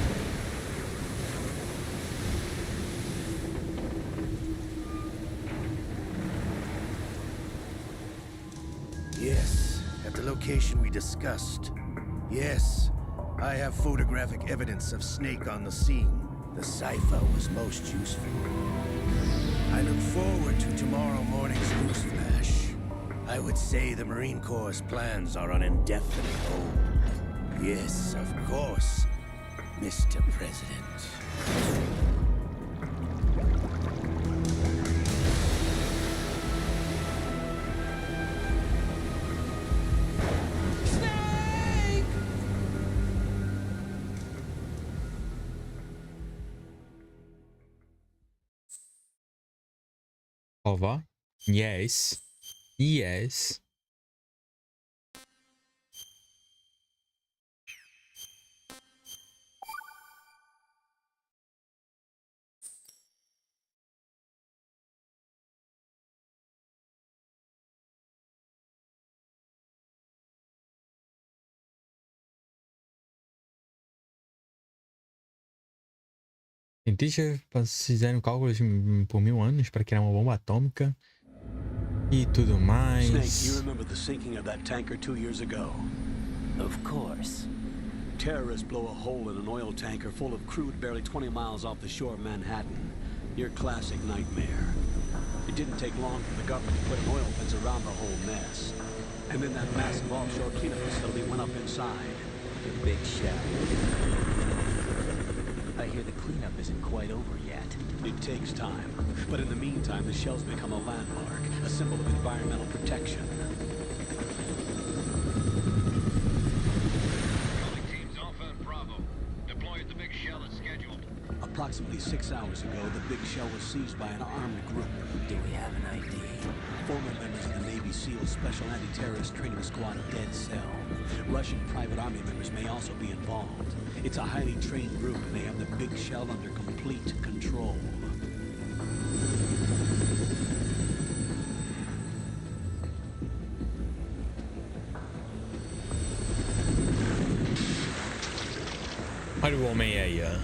Yes, at the location we discussed. Yes, I have photographic evidence of Snake on the scene. The cipher was most useful. I look forward to tomorrow morning's news flash. I would say the Marine Corps' plans are on indefinite hold. Yes, of course, Mr. President. Snake! Over. Yes. Yes. Cientistas fizeram cálculos por 1000 anos para criar uma bomba atômica e tudo mais. Snake, you remember the sinking of that tanker 2 years ago? Of course. Terrorists blow a hole in an oil tanker full of crude barely 20 miles off the shore of Manhattan. Your classic nightmare. It didn't take long for the government to put an oil fence around the whole mess. And then that massive offshore cleanup facility went up inside. The big shell. I hear the cleanup isn't quite over yet. It takes time. But in the meantime, the shell's become a landmark, a symbol of environmental protection. Approximately 6 hours ago, the big shell was seized by an armed group. Do we have an ID? Former members of the Navy SEAL Special Anti-Terrorist Training Squad Dead Cell. Russian private army members may also be involved. It's a highly trained group, and they have the big shell under complete control. Olha o homem aí, ó.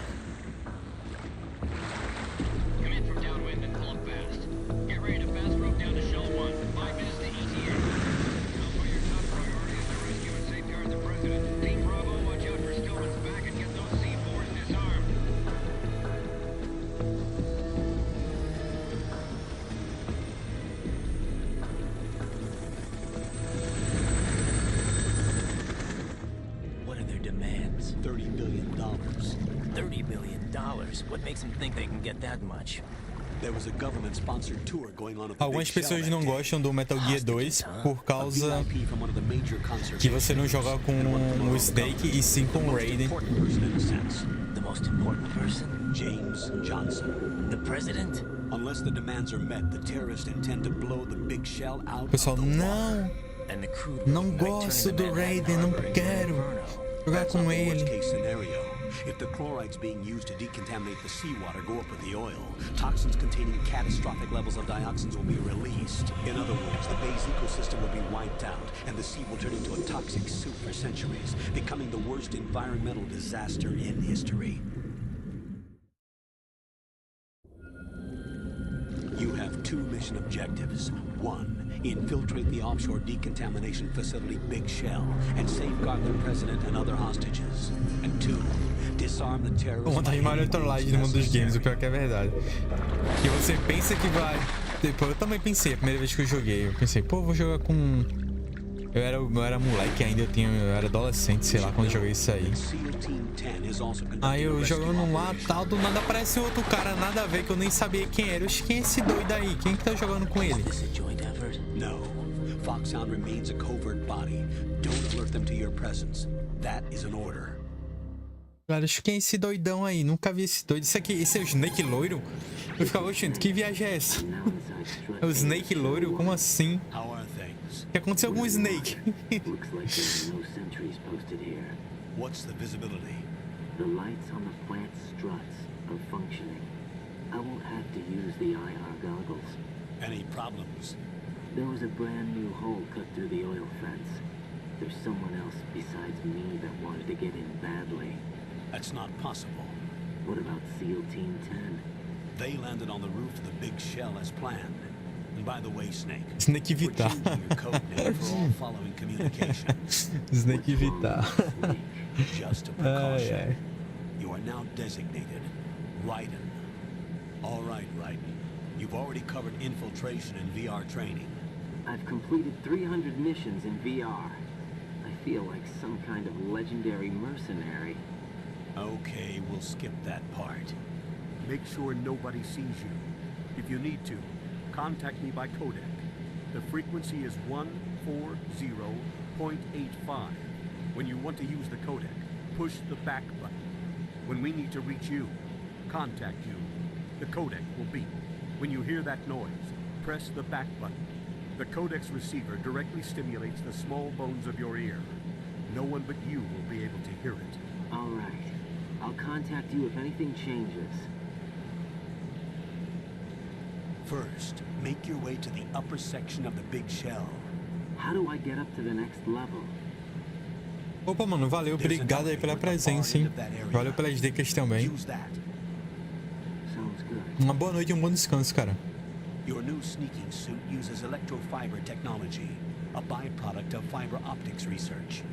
$30 billion. What makes them think they can get that much? There was a government-sponsored tour going on at the Algumas Big Shell pessoas não that day. gostam do Metal Gear 2 por causa A VIP from one of the major concerts que você não joga com o Snake e sim com o Raiden. The most important person? James Johnson. The president? Unless the demands are met, the terrorists intend to blow the big shell out Pessoal, of the water. não, And the crew não gosto do Raiden, não quero jogar That's com not the ele. worst-case scenario. If the chlorides being used to decontaminate the seawater go up with the oil, toxins containing catastrophic levels of dioxins will be released. In other words, the bay's ecosystem will be wiped out, and the sea will turn into a toxic soup for centuries, becoming the worst environmental disaster in history. You have two mission objectives. One, infiltrate the offshore decontamination facility Big Shell and safeguard the president and other hostages. And two, disarm the terrorists. Uma das maiores trollagens do mundo dos games, o pior que é verdade. Que você pensa que vai... Tipo, eu também pensei, a primeira vez que eu joguei, eu pensei, pô, vou jogar com... Eu era moleque ainda, eu era adolescente, sei lá, quando eu joguei isso aí. Aí eu jogando lá, tal, do nada aparece outro cara, nada a ver, que eu nem sabia quem era. Quem é esse doido aí? Quem que tá jogando com ele? No. Foxhound remains a covert body. Don't alert them to your presence. That is an order. Cara, quem é esse doidão aí? Nunca vi esse doido. Esse é o Snake loiro? Eu ficava, gente, que viagem é essa? É o Snake loiro? Como assim? How are things? O que aconteceu com o Snake? Looks like there are no sentries posted here. What's the visibility? The lights on the plant struts are functioning. I won't have to use the IR goggles. Any problems? There was a brand new hole cut through the oil fence. There's someone else besides me that wanted to get in badly. That's not possible. What about SEAL Team 10? They landed on the roof of the Big Shell as planned. And by the way, Snake, Snake we're Vitar. changing your code name for all following communications. Snake Vitar. Just a precaution. You are now designated Raiden. All right, Raiden. You've already covered infiltration and VR training. I've completed 300 missions in VR. I feel like some kind of legendary mercenary. Okay, we'll skip that part. Make sure nobody sees you. If you need to, contact me by codec. The frequency is 140.85. When you want to use the codec, push the back button. When we need to reach you, contact you, the codec will beep. When you hear that noise, press the back button. The codec's receiver directly stimulates the small bones of your ear. No one but you will be able to hear it. All right. I'll contact you if anything changes. First, make your way to the upper section of the Big Shell. How do I get up to the next level? Opa, mano, valeu, obrigado aí pela presença, hein? Valeu pelas dicas também. Uma boa noite e um bom descanso, cara. Your new sneaking suit uses electrofiber technology, a byproduct of fiber optics research.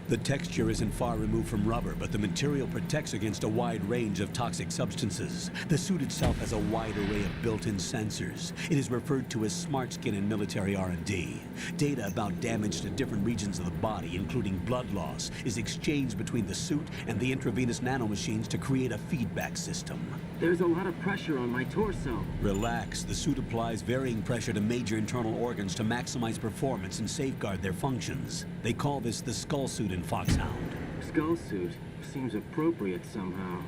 The texture isn't far removed from rubber, but the material protects against a wide range of toxic substances. The suit itself has a wide array of built-in sensors. It is referred to as smart skin in military R&D. Data about damage to different regions of the body, including blood loss, is exchanged between the suit and the intravenous nanomachines to create a feedback system. There's a lot of pressure on my torso. Relax. The suit applies varying pressure to major internal organs to maximize performance and safeguard their functions. They call this the skull suit in Foxhound. Skull suit seems appropriate somehow.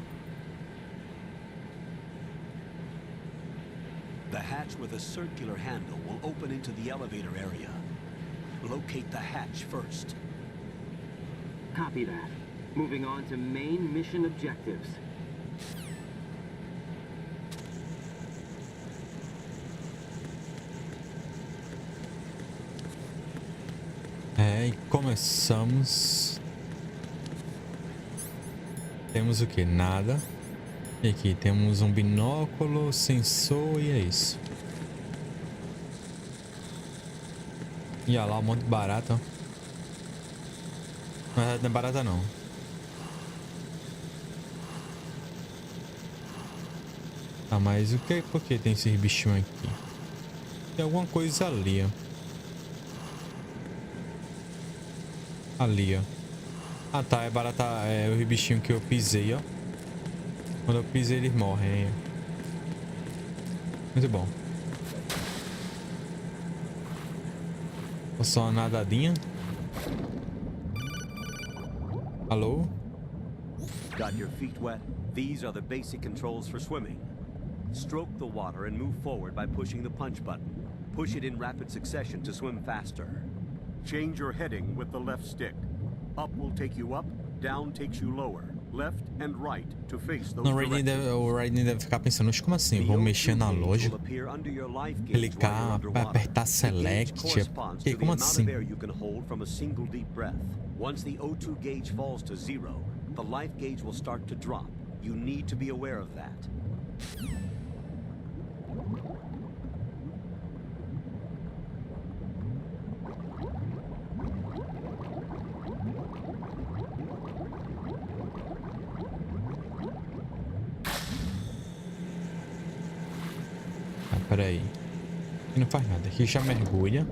The hatch with a circular handle will open into the elevator area. Locate the hatch first. Copy that. Moving on to main mission objectives. E começamos. Temos o que? Nada. E aqui temos um binóculo, sensor e é isso. E olha lá, um monte de barata. Não é barata não. Ah, mas o que? Por que tem esses bichinhos aqui? Tem alguma coisa ali, ó. Ali, ó. Ah, tá. É barata. É o bichinho que eu pisei, ó. Quando eu pisei, eles morrem. Muito bom. Só uma nadadinha. Alô? Got your feet wet? These are the basic controls for swimming. Stroke the water and move forward by pushing the punch button. Push it in rapid succession to swim faster. Change your heading with the left stick. Up will take you up, down takes you lower. Left and right to face those directions. O Raiden deve ficar pensando, mas como assim? Vou mexer na loja, clicar, apertar select, e como assim? Once the O2 gauge falls to zero, the life gauge will start to drop. You need to be aware of that. Pera aí. Aqui não faz nada. Aqui já mergulha.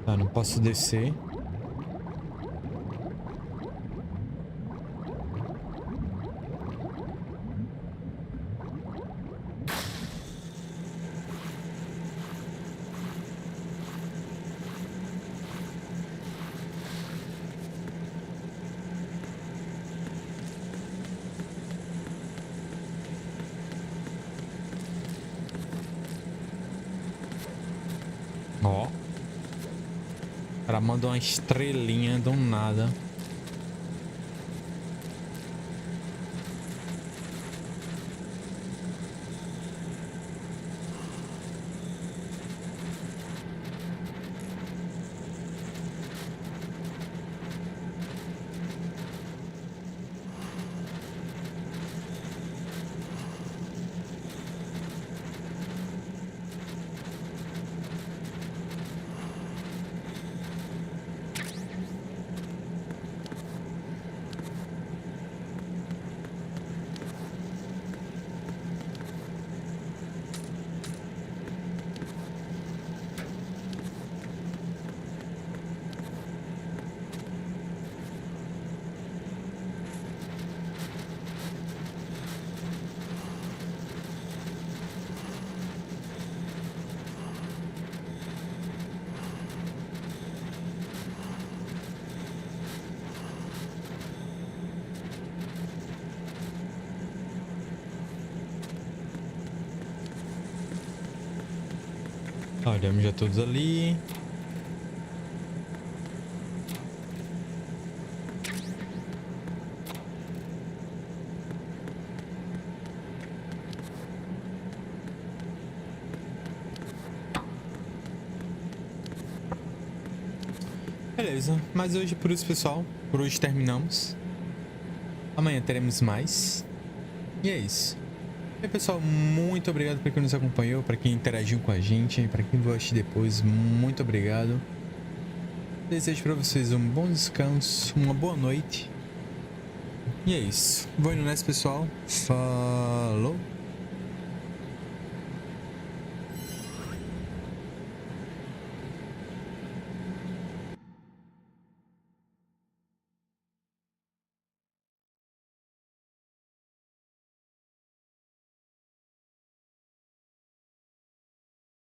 Tá, não posso descer. Ó. O cara mandou uma estrelinha do nada. Olhamos já todos ali. Beleza, mas hoje por isso, pessoal. Por hoje terminamos. Amanhã teremos mais. E é isso. E aí, pessoal, muito obrigado por quem nos acompanhou, para quem interagiu com a gente, para quem vai assistir depois, muito obrigado. Desejo para vocês um bom descanso, uma boa noite. E é isso. Vou indo nessa, pessoal. Falou!